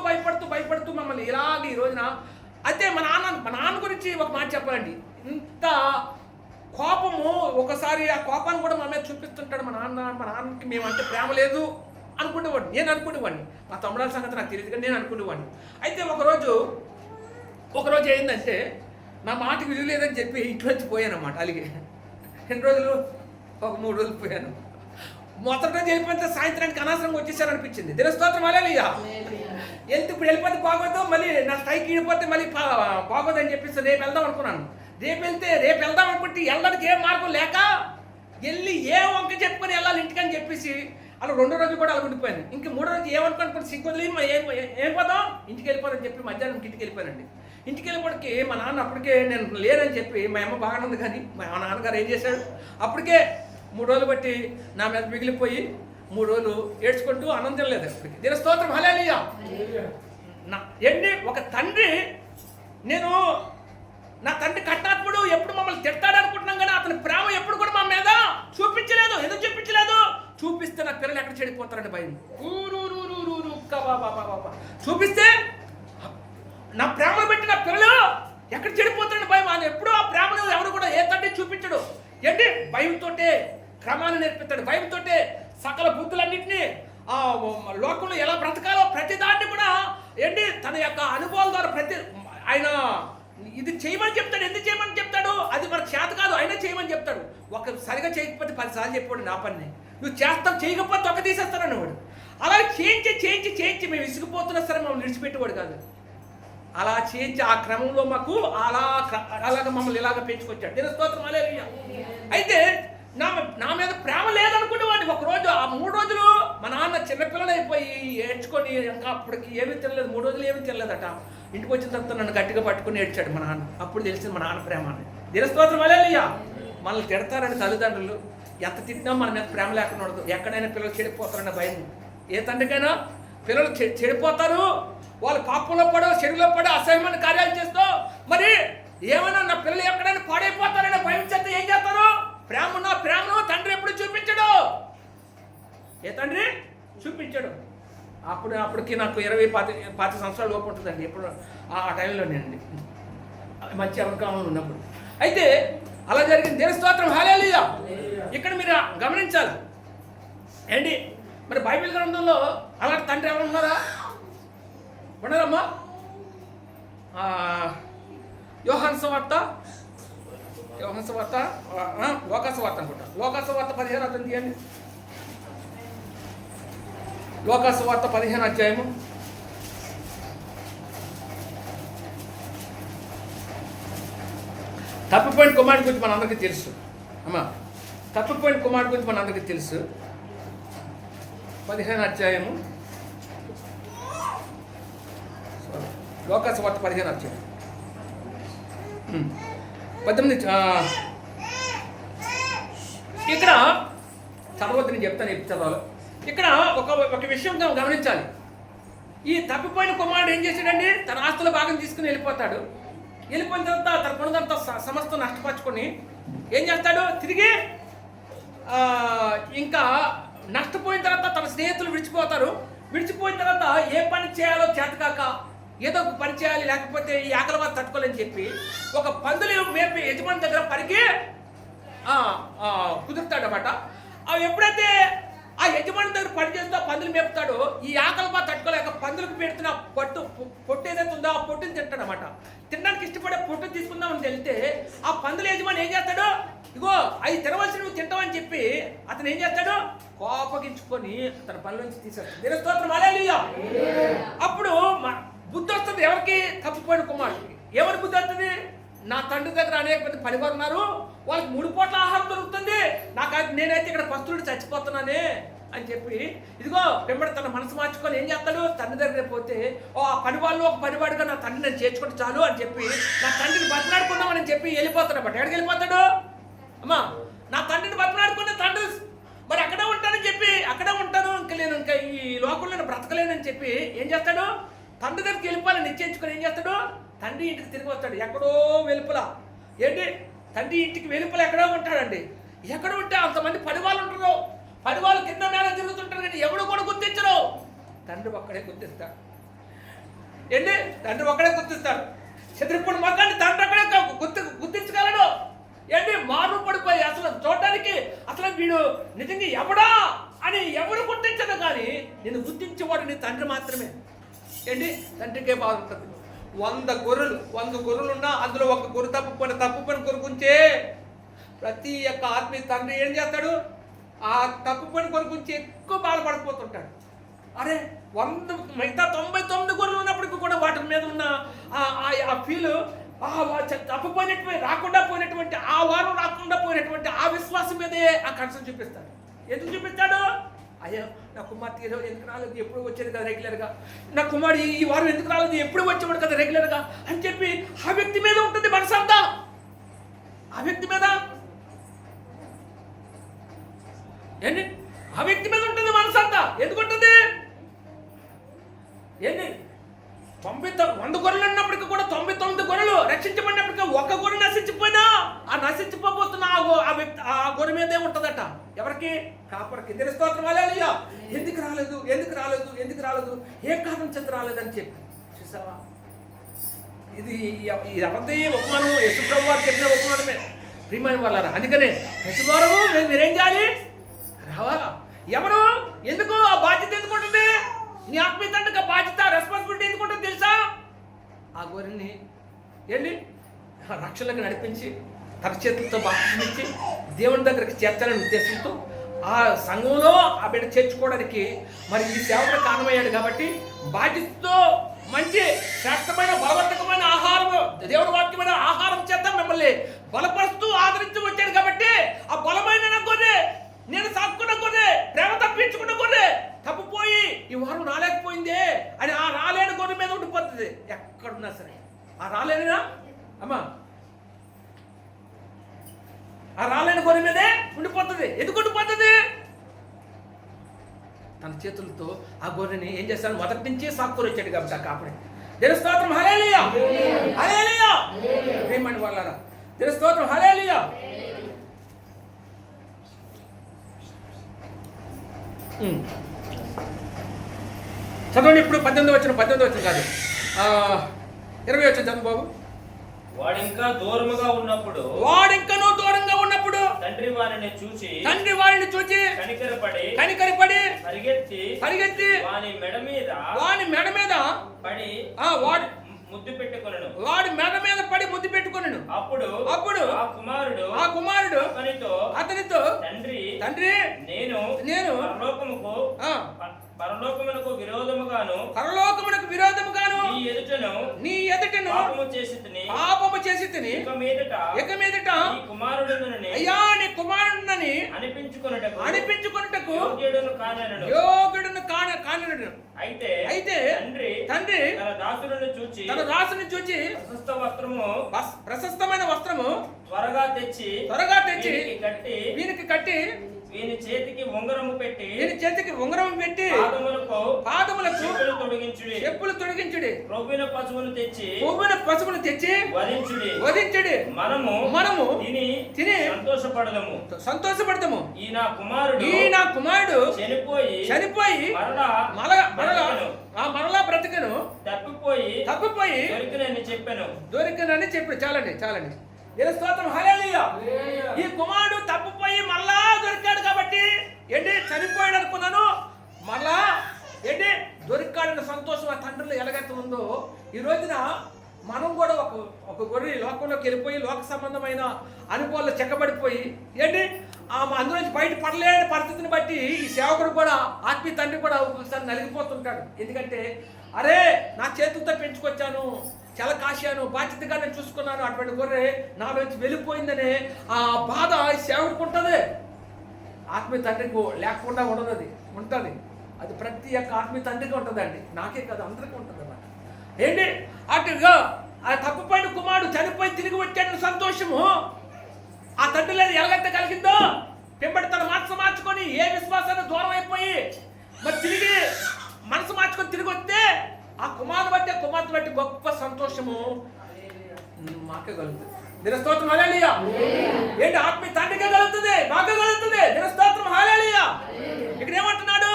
మమ్మల్ని ఇలాగ ఈ రోజున. అయితే మా నాన్న గురించి ఒక మాట చెప్పాలండి. ఇంత కోపము, ఒకసారి ఆ కోపాన్ని కూడా మా మీద చూపిస్తుంటాడు మా నాన్నకి మేమంటే ప్రేమ లేదు నేను అనుకునేవాడిని. మా తమ్ముడాల సంగతి నాకు తెలియదు కానీ నేను అనుకునేవాడిని. అయితే ఒకరోజు ఏంటంటే నా మాటకి విలువ లేదని చెప్పి ఇంట్లోంచి పోయాను అన్నమాట. అలాగే ఎన్ని రోజులు? ఒక 3 రోజులు పోయాను. మొదటి రోజు వెళ్ళిపోతే సాయంత్రానికి అనవసరంగా వచ్చేసారనిపించింది. దీని స్తోత్రం, హల్లెలూయా. ఇప్పుడు వెళ్ళిపోతే బాగోదు, మళ్ళీ నా స్ట్రైక్ ఇడిపోతే మళ్ళీ బాగోదు అని చెప్పేసి రేపు వెళ్దాం అనుకున్నాను. రేపు వెళ్దాం అనుకుంటే వెళ్ళడానికి ఏ మార్గం లేక వెళ్ళి ఏ వంక చెప్పుకొని వెళ్ళాలి ఇంటికని చెప్పేసి అలా 2వ రోజు కూడా అలా ఉండిపోయాను. ఇంక 3వ రోజు ఏమనుకోనుకుంటే సిగ్గుదిలి ఏం పోదాం ఇంటికి వెళ్ళిపోదని చెప్పి మధ్యాహ్నం ఇంటికి వెళ్ళిపోయానండి. ఇంటికి వెళ్ళిపోవడానికి మా నాన్న అప్పటికే నేను లేనని చెప్పి మా అమ్మ బాగానే ఉంది కానీ మా నాన్నగారు ఏం చేశాడు, అప్పటికే 3 రోజులు బట్టి నా మీద మిగిలిపోయి 3 రోజులు ఏడ్చుకుంటూ అన్నం తినలేదు. అప్పటికి దీని స్తోత్రం, హల్లెలూయా. ఒక తండ్రి, నా తండ్రి కట్టాత్ముడు, ఎప్పుడు మమ్మల్ని తిడతాడు అనుకుంటున్నాం కానీ అతని ప్రేమ ఎప్పుడు కూడా మా మీద చూపించలేదు. ఎందుకు చూపించలేదు? చూపిస్తే నా పిల్లలు ఎక్కడ చెడిపోతారండి భయం. చూపిస్తే నా ప్రేమను బట్టి నా పిల్లలు ఎక్కడ చెడిపోతారని భయం. అని ఎప్పుడూ ఆ ప్రేమను ఎవరు కూడా ఏ తండ్రి చూపించడు. ఏంటి భయంతోటే క్రమాన్ని నేర్పిస్తాడు. భయంతోటే సకల బుద్ధులన్నింటినీ లోకంలో ఎలా బ్రతకాలో ప్రతిదాన్ని కూడా ఏంటి తన యొక్క అనుభవాల ద్వారా ఆయన ఇది చేయమని చెప్తాడు. ఎందుకు చేయమని చెప్తాడు? అది మనకు చేత కాదు, అయినా చేయమని చెప్తాడు. సరిగా చేయకపోతే 10 సార్లు చెప్పాడు నా పని, నువ్వు చేస్తావు, చేయకపోతే ఒక తీసేస్తాను అన్నవాడు. అలా చేయించి మేము విసిగిపోతున్నా సరే మమ్మల్ని విడిచిపెట్టేవాడు కాదు. అలా చేయించి ఆ క్రమంలో మాకు అలాగ మమ్మల్ని ఇలాగ పెంచుకొచ్చాడు. దీని స్తోత్రం హల్లెలూయా. అయితే నా మీద ప్రేమ లేదనుకునేవాడిని. ఒకరోజు ఆ 3 రోజులు మా నాన్న చిన్నపిల్లలు అయిపోయి ఏడ్చుకొని ఇంకా అప్పటికి ఏమీ తినలేదు, 3 రోజులు ఏమీ తినలేదట. ఇంటికి వచ్చిన తర్వాత నన్ను గట్టిగా పట్టుకుని ఏడ్చాడు మా నాన్న. అప్పుడు తెలిసింది మా నాన్న ప్రేమ అని. దీని స్తోత్రం హల్లెలూయా. మనల్ని తిడతారని తల్లిదండ్రులు, ఎంత తిట్టినా మన మీద ప్రేమ లేకుండా ఉండదు. ఎక్కడైనా పిల్లలు చెడిపోతారన్న భయం ఏ తండ్రికైనా. పిల్లలు చెడిపోతారు, వాళ్ళు పాపంలో పడో చెడులో పడో అసహ్యమైన కార్యాలు చేస్తూ మరి ఏమైనా నా పిల్లలు ఎక్కడైనా పాడైపోతారనే భయం చేస్తే ఏం చేస్తారు? ప్రేమను తండ్రి ఎప్పుడు చూపించడు. ఏ తండ్రి చూపించాడు? అప్పటికి నాకు 20-25 సంవత్సరాల లోపు ఉంటుందండి. ఎప్పుడు ఆ టైంలో నేను మంచి అవకాశం ఉన్నప్పుడు. అయితే అలా జరిగింది. దేవుని స్తోత్రం హల్లెలూయా. ఇక్కడ మీరు గమనించాలి ఏంటి, మరి బైబిల్ గ్రంథంలో అలాంటి తండ్రి ఎవరు ఉన్నారా? ఉన్నారమ్మా? యోహాను సువార్త లోకాసు వార్త అనుకుంటా. లోకాసు వార్త 15 అధ్యాయం తీయండి. లోకాసు వార్త 15 అధ్యాయము. తప్పిపోయిన కుమారుడి గురించి మనందరికీ తెలుసు అమ్మా. తప్పిపోయిన కుమారుడి గురించి మనందరికీ తెలుసు. 15 అధ్యాయము, లోకాసు వార్త 15 అధ్యాయం 18. ఇక్కడ చదవద్దు, నేను చెప్తాను చదవాలి. ఇక్కడ ఒక విషయం గమనించాలి. ఈ తప్పిపోయిన కుమారుడు ఏం చేశాడండి? తన ఆస్తుల భాగం తీసుకుని వెళ్ళిపోతాడు. వెళ్ళిపోయిన తర్వాత తన కొనుదంతా సమస్తం నష్టపరుచుకొని ఏం చేస్తాడు? తిరిగి ఇంకా నష్టపోయిన తర్వాత తన స్నేహితులు విడిచిపోతారు. విడిచిపోయిన తర్వాత ఏ పని చేయాలో చేతకాక ఏదో ఒక పని చేయాలి, లేకపోతే ఈ ఆకలి బాధ తట్టుకోలేని చెప్పి ఒక పందులు మేపి యజమాని దగ్గర పనికి కుదురుతాడనమాట. అవి ఎప్పుడైతే ఆ యజమాని దగ్గర పని చేస్తూ పందులు మేపుతాడో ఈ ఆకలి బాధ తట్టుకోలేక పందులకు పెడుతున్న పొట్టు ఏదైతే ఉందో ఆ పొట్టుని తింటాడనమాట. తినడానికి ఇష్టపడే పొట్టు తీసుకుందామని వెళ్తే ఆ పందుల యజమాని ఏం చేస్తాడు? ఇగో అవి తినవలసి నువ్వు తింటావని చెప్పి అతను ఏం చేస్తాడు? కోపగించుకొని తన పనిలోంచి తీసేస్తాడు. దీని స్తోత్రం హల్లెలూయా. అప్పుడు బుద్ధి వస్తుంది ఎవరికి? తప్పిపోయిన కుమారుడికి. ఎవరి బుద్ధి వస్తుంది? నా తండ్రి దగ్గర అనేక మంది పనివారు ఉన్నారు, వాళ్ళకి 3 పూట్ల ఆహారం దొరుకుతుంది, నేనైతే ఇక్కడ పస్తులుడి చచ్చిపోతున్నానే అని చెప్పి ఇదిగో వెంబడి తన మనసు మార్చుకొని ఏం చేస్తాడు? తండ్రి దగ్గర పోతే ఆ పనివాళ్ళు ఒక పనివాడిగా నా తండ్రి నేను చేర్చుకుంటే చాలు అని చెప్పి నా తండ్రిని బతిలాడుకుందామని చెప్పి వెళ్ళిపోతాడు అన్నమాట. ఎక్కడికి వెళ్ళిపోతాడు అమ్మా? నా తండ్రిని బతిలాడుకునే తండ్రి మరి అక్కడే ఉంటానని చెప్పి అక్కడే ఉంటాను, ఇంకా ఈ లోకంలో నేను బ్రతకలేనని చెప్పి ఏం చేస్తాడు? తండ్రి దగ్గరికి వెళ్ళిపోవాలని నిశ్చయించుకొని ఏం చేస్తాడు? తండ్రి ఇంటికి తిరిగి వస్తాడు. ఎక్కడో వెలుపల ఏంటి? తండ్రి ఇంటికి వెలుపల ఎక్కడో ఉంటాడండి. ఎక్కడ ఉంటే అంతమంది పనివాళ్ళు ఉంటారు, పనివాళ్ళు కింద మేళ తిరుగుతుంటారు, కానీ ఎవడు కూడా గుర్తించరు. తండ్రి ఒక్కడే గుర్తిస్తాడు. ఏంటి? తండ్రి ఒక్కడే గుర్తిస్తాడు. చెదిరిపోయిన మొత్తాన్ని తండ్రి అక్కడే గుర్తించగలడు. ఏంటి? మారు పడిపోయి అసలు చూడడానికి అసలు వీడు నిజంగా ఎవడా అని ఎవరు గుర్తించదు, కానీ నేను గుర్తించేవాడు నీ తండ్రి మాత్రమే. ఏంటి? తండ్రికే బాధ ఉంటుంది. 100 గొర్రెలు ఉన్నా అందులో ఒక గొర్రె తప్పుపోయిన గొర్రె గురించే ప్రతి ఒక్క ఆత్మీయ తండ్రి ఏం చేస్తాడు? ఆ తప్పుపోయిన గొర్రె గురించి ఎక్కువ బాధపడిపోతుంటాడు. అరే మిగతా 99 గొర్రెలు ఉన్నప్పటికీ కూడా వాటి మీద ఉన్న ఆ ఫీలు రాకుండా పోయినటువంటి ఆ వారం రాకుండా పోయినటువంటి ఆ విశ్వాసం మీదే ఆ కన్సర్న్ చూపిస్తాడు. ఎందుకు చూపిస్తాడు? అయ్యో నా కుమార్తె ఎందుకు రాలేదు, ఎప్పుడు వచ్చేది కదా రెగ్యులర్గా, నా కుమారుడు ఈ వారం ఎందుకు రాలేదు, ఎప్పుడు వచ్చేవాడు కదా రెగ్యులర్గా అని చెప్పి ఆ వ్యక్తి మీద ఉంటుంది మనసంతా. ఆ వ్యక్తి మీద ఏంటి? ఆ వ్యక్తి మీద ఉంటుంది మనసంతా. ఎందుకుంటుంది? ఏంటి? 100 గొర్రెలు ఉన్నప్పటికీ కూడా 99 గొర్రెలు రక్షించబడినప్పటికీ ఒక్క గొర్రె నశించిపోయినా ఆ నశించిపోతున్న ఆ గొర్రె మీదే ఉంటుందట. ఎవరికి? కాపరికి. దీని స్తోత్రం హల్లెలూయా. ఎందుకు రాలేదు, ఏ కారణం చేత రాలేదని చెప్పి చూసావా? ఇది ఎవరిది ఉపమానం? యేసు ప్రభువు వారు చెప్పిన ఉపమానమే. ప్రియమైన వాళ్ళారా, అందుకనే ప్రతి వారము మీరేం చేయాలి? రావాలా. ఎవరు ఎందుకు ఆ బాధ్యత ఎందుకుంటుంది? నీ ఆత్మీయ తండ్రికి ఆ బాధ్యత, రెస్పాన్సిబిలిటీ ఎందుకుంటుంది తెలుసా? ఆ గొర్రెని ఏంటి రక్షణలకు నడిపించి తన చేతులతో బాప్తిస్మిచ్చి దేవుని దగ్గరికి చేర్చాలనే ఉద్దేశంతో ఆ సంఘంలో ఆ బిడ్డ చేర్చుకోవడానికి మరి ఈ సేవకు కారణమయ్యాడు. కాబట్టి బాధ్యతతో మంచి శ్రేష్టమైన బలవర్ధకమైన ఆహారం, దేవుడి వాక్యమైన ఆహారం చేత మిమ్మల్ని బలపరుస్తూ ఆదరించి వచ్చాడు. కాబట్టి ఆ బలమైన గొర్రె, నేను సాక్కున్న గొర్రె, ప్రేమ తప్పించుకున్న గొర్రె తప్పిపోయి ఈ వారం రాలేకపోయిందే అని ఆ రాలేని గొర్రె మీద ఉండిపోతుంది. ఎక్కడున్నా సరే ఆ రాలేనినా అమ్మా, ఆ రాలేని గొర్రె మీదే ఉండిపోతుంది. ఎందుకు ఉండిపోతుంది? తన చేతులతో ఆ గొర్రెని ఏం చేస్తాడు? మొదటి నుంచి సాక్కుని వచ్చాడు కాబట్టి ఆ కాపరి. దేవుని స్తోత్రం, హల్లెలూయా, హల్లెలూయా. ప్రియమైన వాళ్ళారా, దేవుని స్తోత్రం, హల్లెలూయా. చదవండి ఇప్పుడు 18 వచ్చిన కాదు 20 వచ్చిన చదువు బాబు. వాడింకా దూరముగా ఉన్నప్పుడు, వాడింకనూ దూరంగా ఉన్నప్పుడు తండ్రి వారిని చూచి కనికరపడి పరిగెత్తి వాని మెడ మీద పడి వాడి మెడ మీద పడి ముద్దు పెట్టుకొనెను. అప్పుడు ఆ కుమారుడు అతనితో తండ్రి నేను పరలోకమునకు విరోధముగాను నీ ఎదుటను పాపము చేసి తిని ఇక మీదట అయ్యా నీ కుమారుడిని అనిపించుకొనుటకు యోగ్యుడును కానెను. అయితే తండ్రి తన దాసుని చూచి ప్రశస్తమైన వస్త్రము త్వరగా తెచ్చి వీనికి కట్టి వీని చేతికి ఉంగరము పెట్టి పాదములకు చెప్పులు తొడిగించుడి. కొవ్విన పశువును తెచ్చి వధించుడి. మనము తిని సంతోషపడదాము. ఈ నా కుమారుడు చనిపోయి మరలా బ్రతికను, తప్పిపోయి దొరికనని చెప్పాను. చాలండి. దేవుని స్తోత్రం, హల్లెలూయా. ఈ కుమారుడు తప్పిపోయి మళ్ళా దొరికాడు. కాబట్టి ఏంటి చనిపోయాడు అనుకున్నాను, మళ్ళా ఏంటి దొరికాడన్న సంతోషం ఆ తండ్రిలో ఎలాగైతే ఉందో, ఈ రోజున మనం కూడా ఒక గొర్రె లోకంలోకి వెళ్ళిపోయి లోక సంబంధమైన అనుభవాల్లో చెక్కబడిపోయి ఏంటి అందులోంచి బయట పడలేని పరిస్థితిని బట్టి ఈ సేవకుడు కూడా ఆత్మీయ తండ్రి కూడా ఒకసారి నలిగిపోతుంటాడు. ఎందుకంటే అరే నా చేతులతో పెంచుకొచ్చాను, చాలా కాశాను, బాధ్యతగా నేను చూసుకున్నాను, అటువంటి గొర్రె నాలోంచి వెళ్ళిపోయిందనే ఆ బాధ ఈ సేవకుడికి ఉంటుంది. ఆత్మీయ తండ్రికి లేకుండా ఉండదు, అది ఉంటుంది. అది ప్రతి ఒక్క ఆత్మీయ తండ్రికి ఉంటుందండి, నాకే కాదు అందరికీ ఉంటుంది అన్నమాట. ఏంటి అటుగా ఆ తప్పిపోయిన కుమారుడు చనిపోయి తిరిగి వచ్చాడని సంతోషము ఆ తండ్రి లేదు ఎలాగైతే కలిగిందో, పెంబడి తన మనసు మార్చుకొని ఏ విశ్వాసాన్ని దూరం అయిపోయి మరి తిరిగి మనసు మార్చుకొని తిరిగి వస్తే ఆ కుమార్తె బట్టి గొప్ప సంతోషము మాకే కలుగుతుంది. దినస్తోత్రం, హల్లెలూయా. ఏంటి ఆత్మీయ తండ్రికే కలుగుతుంది, మాకే కలుగుతుంది. దినస్తోత్రం, హల్లెలూయా. ఇక్కడ ఏమంటున్నాడు?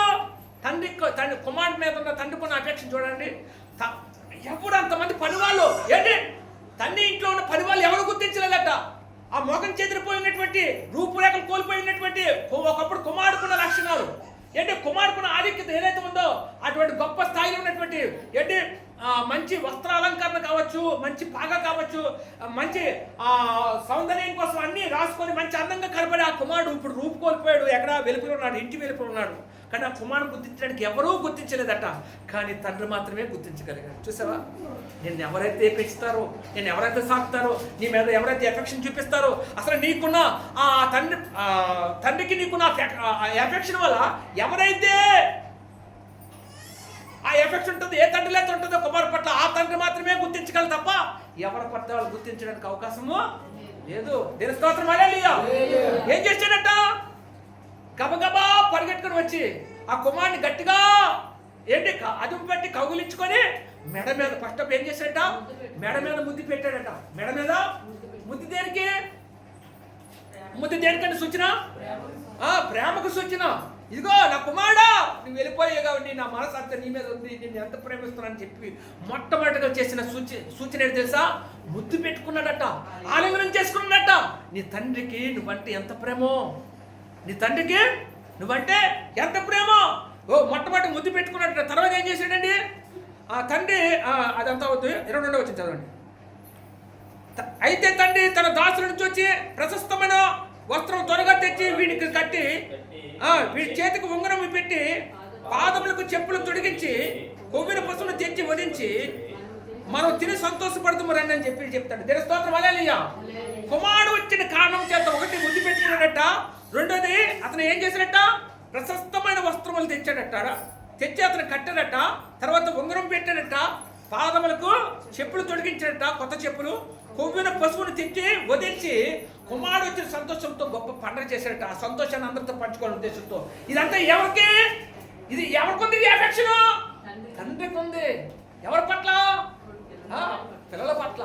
తండ్రి కుమారుడి మీద ఉన్న తండ్రికి ఉన్న అపేక్ష చూడండి. ఎప్పుడు అంతమంది పనివాళ్ళు ఏంటి తండ్రి ఇంట్లో ఉన్న పనివాళ్ళు ఎవరు గుర్తించలేదట. ఆ మోకం చెదిరిపోయినటువంటి రూపురేఖలు కోల్పోయినటువంటి ఒకప్పుడు కుమారుడుకున్న లక్షణాలు ఏంటి, కుమారుకున్న ఆధిక్యత ఏదైతే ఉందో అటువంటి గొప్ప స్థాయిలో ఉన్నటువంటి ఏంటి మంచి వస్త్ర అలంకరణ కావచ్చు, మంచి పాగ కావచ్చు, మంచి సౌందర్యం కోసం అన్ని రాసుకొని మంచి అందంగా కనపడి ఆ కుమారుడు ఇప్పుడు రూపు కోల్పోయాడు, ఎక్కడ వెలుపులు ఉన్నాడు, ఇంటి వెలుపులు ఉన్నాడు. కానీ ఆ కుమారుడు గుర్తించడానికి ఎవరూ గుర్తించలేదట, కానీ తండ్రి మాత్రమే గుర్తించగలిగాడు. చూసావా, నిన్ను ఎవరైతే పెంచుతారో, నిన్ను ఎవరైతే సాకుతారో, నీ మీద ఎవరైతే ఎఫెక్షన్ చూపిస్తారో, అసలు నీకున్న ఆ తండ్రికి నీకున్న ఎఫెక్షన్ వల్ల ఎవరైతే ఆ ఎఫెక్షన్ ఉంటుంది, ఏ తండ్రి అయితే ఉంటుందో కుమారు పట్ల, ఆ తండ్రి మాత్రమే గుర్తించగలరు తప్ప ఎవరి పట్ల వాళ్ళు గుర్తించడానికి అవకాశము లేదు. దేవుని స్తోత్రం, హల్లెలూయా. ఏం చేశాడట? గబగబా పరిగెట్టుకుని వచ్చి ఆ కుమారుని గట్టిగా ఏంటి అదుపు పెట్టి కౌగులించుకొని మెడ మీద ఫస్ట్ ఏం చేశాడట? మెడ మీద ముద్దు పెట్టాడట. మెడ మీద ముద్దు దేనికి? ముద్దు దేనికంటే సూచన? ప్రేమకు సూచన. ఇదిగో నా కుమారుడా, నువ్వు వెళ్ళిపోయావు కాబట్టి నా మనసు అంతా నీ మీద ఉంది, నేను ఎంత ప్రేమిస్తున్నానని చెప్పి మొట్టమొదటిగా చేసిన సూచన ఏంటి తెలుసా? ముద్దు పెట్టుకున్నాడట, ఆలింగనం చేసుకున్నాడట. నీ తండ్రికి నువ్వంటే ఎంత ప్రేమో, నీ తండ్రికి నువ్వంటే ఎంత ప్రేమో. మొట్టమొదటి ముద్దు పెట్టుకున్నట్టు. తర్వాత ఏం చేశాడండి ఆ తండ్రి? అదంతా అవుతుంది. 22వ వచ్చింది చదవండి. అయితే తండ్రి తన దాసుల నుంచి వచ్చి ప్రశస్తమైన వస్త్రం త్వరగా తెచ్చి వీడికి కట్టి వీడి చేతికి ఉంగరం పెట్టి పాదములకు చెప్పులు తొడిగించి కొవ్విన పశువును తెచ్చి వధించి మనం తిని సంతోషపడుతాము రండి అని చెప్పి చెప్తాడు. దేని స్తోత్రం హల్లెలూయా. కుమారుడు వచ్చిన కారణం చేత ఒకటి ముద్దు పెట్టుకున్నాడట, రెండోది అతను ఏం చేశాడట? ప్రశస్తమైన వస్త్రములు తెచ్చాడట, తెచ్చి అతను కట్టాడట, తర్వాత ఉంగరం పెట్టాడట, పాదములకు చెప్పులు తొడిగించాడట, కొత్త చెప్పులు, కొవ్విన పశువును తెచ్చి వదిలించి కుమారుడు వచ్చిన సంతోషంతో గొప్ప పండుగ చేశాడట. ఆ సంతోషాన్ని అందరితో పంచుకోవాలని ఉద్దేశంతో. ఇదంతా ఎవరికి? ఇది ఎవరికి ఉంది? ఎఫెక్షన్ తండ్రికి ఉంది. ఎవరి పట్ల? పిల్లల పట్ల.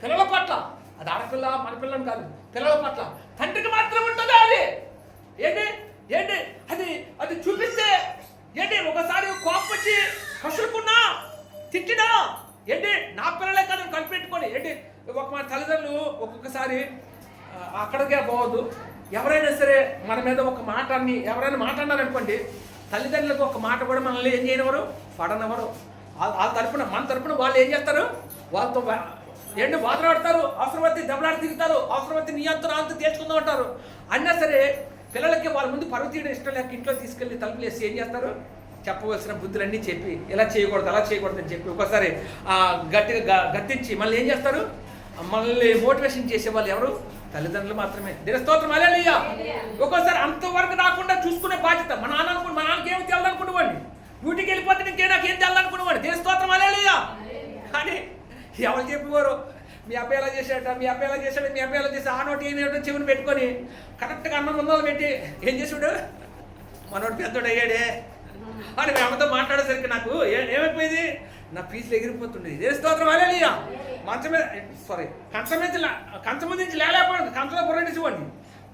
పిల్లల పట్ల. అది ఆడపిల్ల మన పిల్లని కాదు, పిల్లల పట్ల తండ్రికి మాత్రం ఉంటుంది. అది ఏంటి ఏంటి అది అది చూపిస్తే ఏంటి? ఒకసారి కోపం వచ్చి కసురుకున్నా, తిట్టినా ఏంటి? నా పిల్లలే కదా కనిపెట్టుకొని ఏంటి? మన తల్లిదండ్రులు ఒక్కొక్కసారి అక్కడికే పోవద్దు. ఎవరైనా సరే మన మీద ఒక మాట అన్ని ఎవరైనా మాట్లాడారనుకోండి, తల్లిదండ్రులకు ఒక మాట కూడా మనల్ని ఏం చేయనివ్వరు, పడనివ్వరు. వాళ్ళ తరపున మన తరపున వాళ్ళు ఏం చేస్తారు? వాళ్ళతో ఏంటి బాధలాడతారు, అవసరమైతే దెబ్బలాడి తిరుగుతారు, అవసరమైతే నీ అంత నా అంత తేల్చుకుందాం అంటారు. అయినా సరే పిల్లలకి వాళ్ళ ముందు పరుగు తీయడం ఇష్టం లేక ఇంట్లో తీసుకెళ్ళి తలుపులు వేసి ఏం చేస్తారు? చెప్పవలసిన బుద్ధులన్నీ చెప్పి ఇలా చేయకూడదు అలా చేయకూడదు అని చెప్పి ఒకసారి గట్టిగా గద్దించి మళ్ళీ ఏం చేస్తారు? మళ్ళీ మోటివేషన్ చేసే వాళ్ళు ఎవరు? తల్లిదండ్రులు మాత్రమే. దేని స్తోత్రం హల్లెలూయా. ఒక్కోసారి అంతవరకు రాకుండా చూసుకునే బాధ్యత మా నాన్నకి ఏమి తెలదనుకునేవాడిని, డ్యూటీకి వెళ్ళిపోతే నీకే నాకేం తెలదనుకునేవాడిని. దేని స్తోత్రం హల్లెలూయా. కానీ ఎవరు చెప్పేవారు? మీ అబ్బాయి ఎలా చేశాడట, మీ అబ్బాయి ఎలా చేశాడు, మీ అబ్బాయి ఎలా చేసి ఆ నోటి ఏమిటో చెవిని పెట్టుకొని కరెక్ట్గా అన్నం ముందలు పెట్టి ఏం చేసాడు? మనోడు పెద్దోడు అయ్యాడే అని మీ అమ్మతో మాట్లాడేసరికి నాకు ఏమైపోయింది? నా ఫీజులు ఎగిరిపోతుండేది. దేని స్తోత్రం హల్లెలూయా. కంచం మీద నుంచి లేకపోయాడు, కంచంలో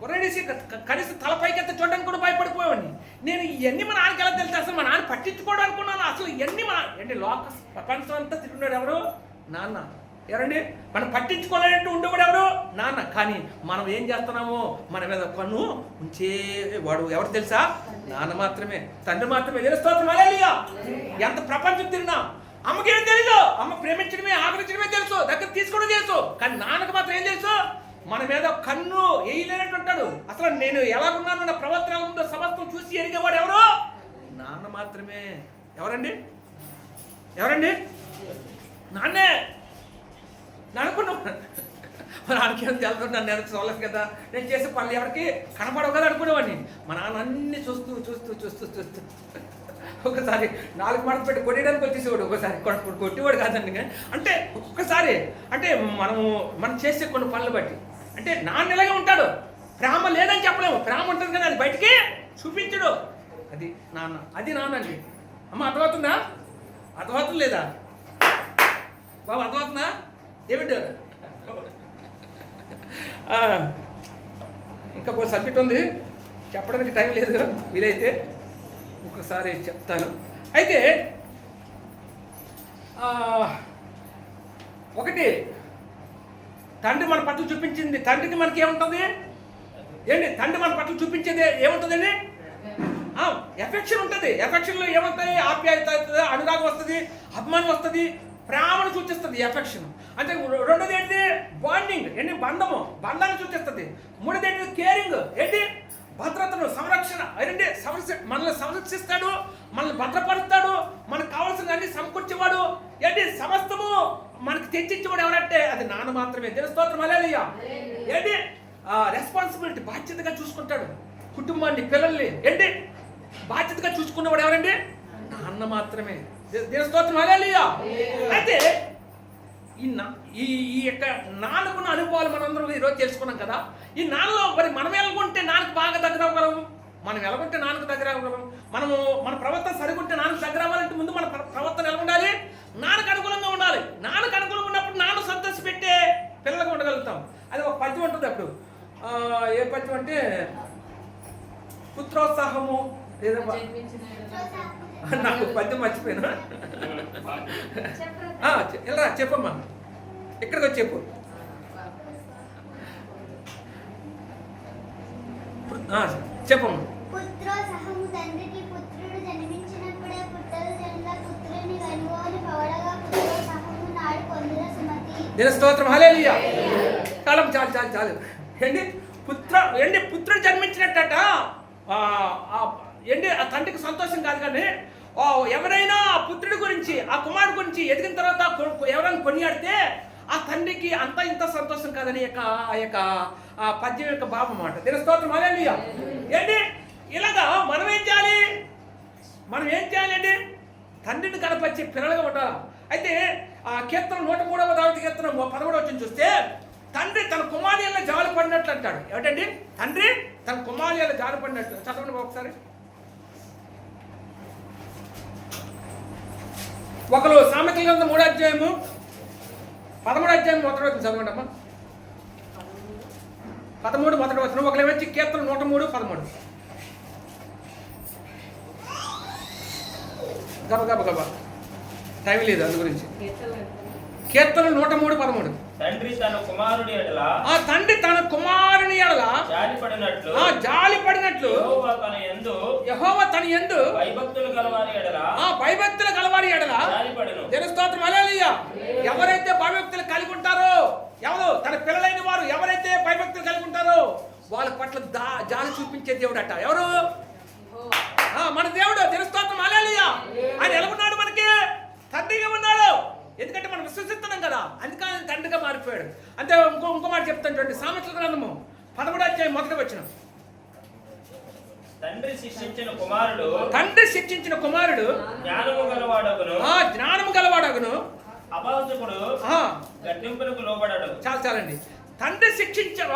బుర్రడేసి కనీసం తలపైకి చూడడానికి కూడా భయపడిపోయాడిని. నేను ఇవన్నీ మా నాన్నకి ఎలా తెలుసు? అసలు మా నాన్న పట్టించుకోవడం అనుకున్నాను. అసలు ఇవన్నీ ఏంటి లోక ప్రపంచం అంతా తిరుగున్నాడు ఎవరు? నాన్న. ఎవరండి? మనం పట్టించుకోవాలంటూ ఉండేవాడు ఎవరు? నాన్న. కానీ మనం ఏం చేస్తున్నామో మన మీద కన్ను ఉంచేవాడు ఎవరు తెలుసా? నాన్న మాత్రమే, తండ్రి మాత్రమే. దేని స్తోత్రం హల్లెలూయా. ఎంత ప్రపంచం తిరిగినా అమ్మకేం తెలీదు. అమ్మ ప్రేమించడమే, ఆదరించడమే తెలుసు, దగ్గర తీసుకోవడం తెలుసు. కానీ నాన్నకు మాత్రం ఏం తెలుసు? మన మీద కన్ను వేయలేనట్టు ఉంటాడు. అసలు నేను ఎలాగున్నాను, నా ప్రవర్తన ఎలా ఉందో సమస్తం చూసి ఎరిగేవాడు ఎవరు? నాన్న మాత్రమే. ఎవరండి? ఎవరండి? నాన్నే. అనుకున్నాం మా నాన్నకేం తెలుసు, నన్ను ఎంత చూడలేదు కదా, నేను చేసే పనులు ఎవరికి కనపడవు కదా అనుకునేవాడిని. మా నాన్న అన్ని చూస్తూ చూస్తూ చూస్తూ చూస్తూ ఒకసారి 4 మడత పెట్టి కొట్టడానికి వచ్చేసేవాడు. ఒకసారి కొట్టేవాడు కాదండి. అంటే ఒక్కసారి అంటే మనం చేసే కొన్ని పనులు బట్టి అంటే నాన్న ఇలాగే ఉంటాడు. ప్రేమ లేదని చెప్పలేము, ప్రేమ ఉంటుంది కానీ అది బయటికి చూపించడు. అది నాన్న, అది నాన్న అండి. అమ్మ అర్థమవుతుందా? అర్థమవుతుంది లేదా బాబు? అర్థమవుతుందా? ఏమిటి ఇంకా ఒక సబ్జెక్ట్ ఉంది, చెప్పడానికి టైం లేదు, వీలైతే ఒకసారి చెప్తాను. అయితే ఒకటి తండ్రి మన పట్ల చూపించింది, తండ్రికి మనకి ఏముంటుంది ఏంటి? తండ్రి మన పట్ల చూపించేది ఏముంటుందండి? ఎఫెక్షన్ ఉంటుంది. ఎఫెక్షన్లో ఏమవుతాయి? ఆప్యాయత అవుతుంది, అనురాగం వస్తుంది, అభిమానం వస్తుంది, ప్రేమను సూచిస్తుంది ఎఫెక్షన్. అంటే రెండోది ఏంటి? బాండింగ్. ఏంటి? బంధాన్ని సూచిస్తుంది. మూడోది ఏంటి? కేరింగ్. ఏంటి? భద్రతను, సంరక్షణ. ఏంటంటే మనల్ని సంరక్షిస్తాడు, మనల్ని భద్రపరుస్తాడు, మనకు కావాల్సిన అన్ని సమకూర్చేవాడు. ఏంటి? సమస్తము మనకి తెచ్చిచ్చేవాడు ఎవరంటే అది నాన్న మాత్రమే. దేని స్తోత్రం హల్లెలూయా. ఏంటి? రెస్పాన్సిబిలిటీ, బాధ్యతగా చూసుకుంటాడు కుటుంబాన్ని, పిల్లల్ని. ఏంటి? బాధ్యతగా చూసుకున్నవాడు ఎవరండి? నాన్న మాత్రమే. దేని స్తోత్రం హల్లెలూయా. అయితే ఈ యొక్క నాన్నకున్న అనుభవాలు మనందరం ఈరోజు తెలుసుకున్నాం కదా. ఈ నాన్నలో మరి మనం ఎలాగుంటే నాన్నకు బాగా దగ్గర అవ్వగలము, మనం ఎలాగుంటే నాన్నకు దగ్గర అవ్వగలము, మన ప్రవర్తన సరిగుంటే నాన్నకు దగ్గర అవ్వాలంటే ముందు మన ప్రవర్తన ఎలా ఉండాలి? నాన్నకు అనుకూలంగా ఉండాలి. నాన్నకు అనుకూలంగా ఉన్నప్పుడు నాన్న సంతోష పెట్టే పిల్లలుగా ఉండగలుగుతాం. అది ఒక పద్యం ఉంటుంది. అప్పుడు ఏ పద్యం అంటే పుత్రోత్సాహము లేదమ్మా నాకు పద్యం మర్చిపోయినా ఎలా చెప్పమ్మా ఇక్కడికి వచ్చి చెప్పు చెప్పమ్మా. పుత్రోత్సాహము తండ్రికి పుత్రుడు జన్మించినప్పుడే పుట్టలు జనుల పుత్రుని కనుగోని పవడగా పుత్రోత్సాహము నాడు పొందిన సుమతి. నేను స్తోత్రం హల్లెలూయా. చాలు చాలు చాలు చాలు ఏంటి పుత్రుడు జన్మించినట్టట ఏంటి ఆ తండ్రికి సంతోషం కాదు కానీ ఎవరైనా ఆ పుత్రుడి గురించి ఆ కుమారుడు గురించి ఎదిగిన తర్వాత ఎవరైనా కొనియాడితే ఆ తండ్రికి అంత ఇంత సంతోషం కాదని ఆ యొక్క ఆ పద్యం యొక్క భావం అన్నమాట. దీని స్తోత్రం హల్లెలూయా. ఏంటి ఇలాగా మనం ఏం చేయాలి అండి తండ్రిని కనపరిచి పిల్లలుగా ఉండాలి. అయితే ఆ కీర్తన 103వ దావీదు కీర్తన 13వ వచనం చూస్తే తండ్రి తన కుమార్తెల జాలి పడినట్లు అంటాడు. ఏమిటండి తండ్రి తన కుమార్తెల జాలి పడినట్లు. చదవండి ఒకసారి. ఒకరు సామెతల గ్రంథం 3వ అధ్యాయము 13వ అధ్యాయం 1వ వచనం చదవండి అమ్మా. 13 1వ వచనం. ఒకరు వచ్చి కీర్తన 103:13. గబ టైం లేదు అందు గురించి. కీర్తన 103:13. తండ్రి తన కుమారుని ఎడల జాలి పడినట్లు యెహోవా తన యందు భయభక్తులు గలవారి ఎడల దేవుని స్తోత్రం హల్లెలూయా. ఎవరైతే భయభక్తులు కలిగి ఉంటారో తన పిల్లలైన వారు ఎవరైతే భయభక్తులు కలిగి ఉంటారో వాళ్ళ పట్ల జాలి చూపించే దేవుడు అట. ఎవరు? మన దేవుడు. దేవుని స్తోత్రం హల్లెలూయా. ఆయన ఎలా ఉన్నాడు? మనకి తండ్రిగా ఉన్నాడు. ఎందుకంటే మనం విశ్వసిస్తున్నాం కదా, అందుకని తండ్రిగా మారిపోయాడు. అంతే. ఇంకో మాట చెప్తాను చూడండి. సామెతల గ్రంథము 13వ అధ్యాయం 1వ వచనం. తండ్రి శిక్షించిన కుమారుడు జ్ఞానము గలవాడగును అభాసుకుడు గద్దింపులకు లోబడడు. చాలండి. తండ్రి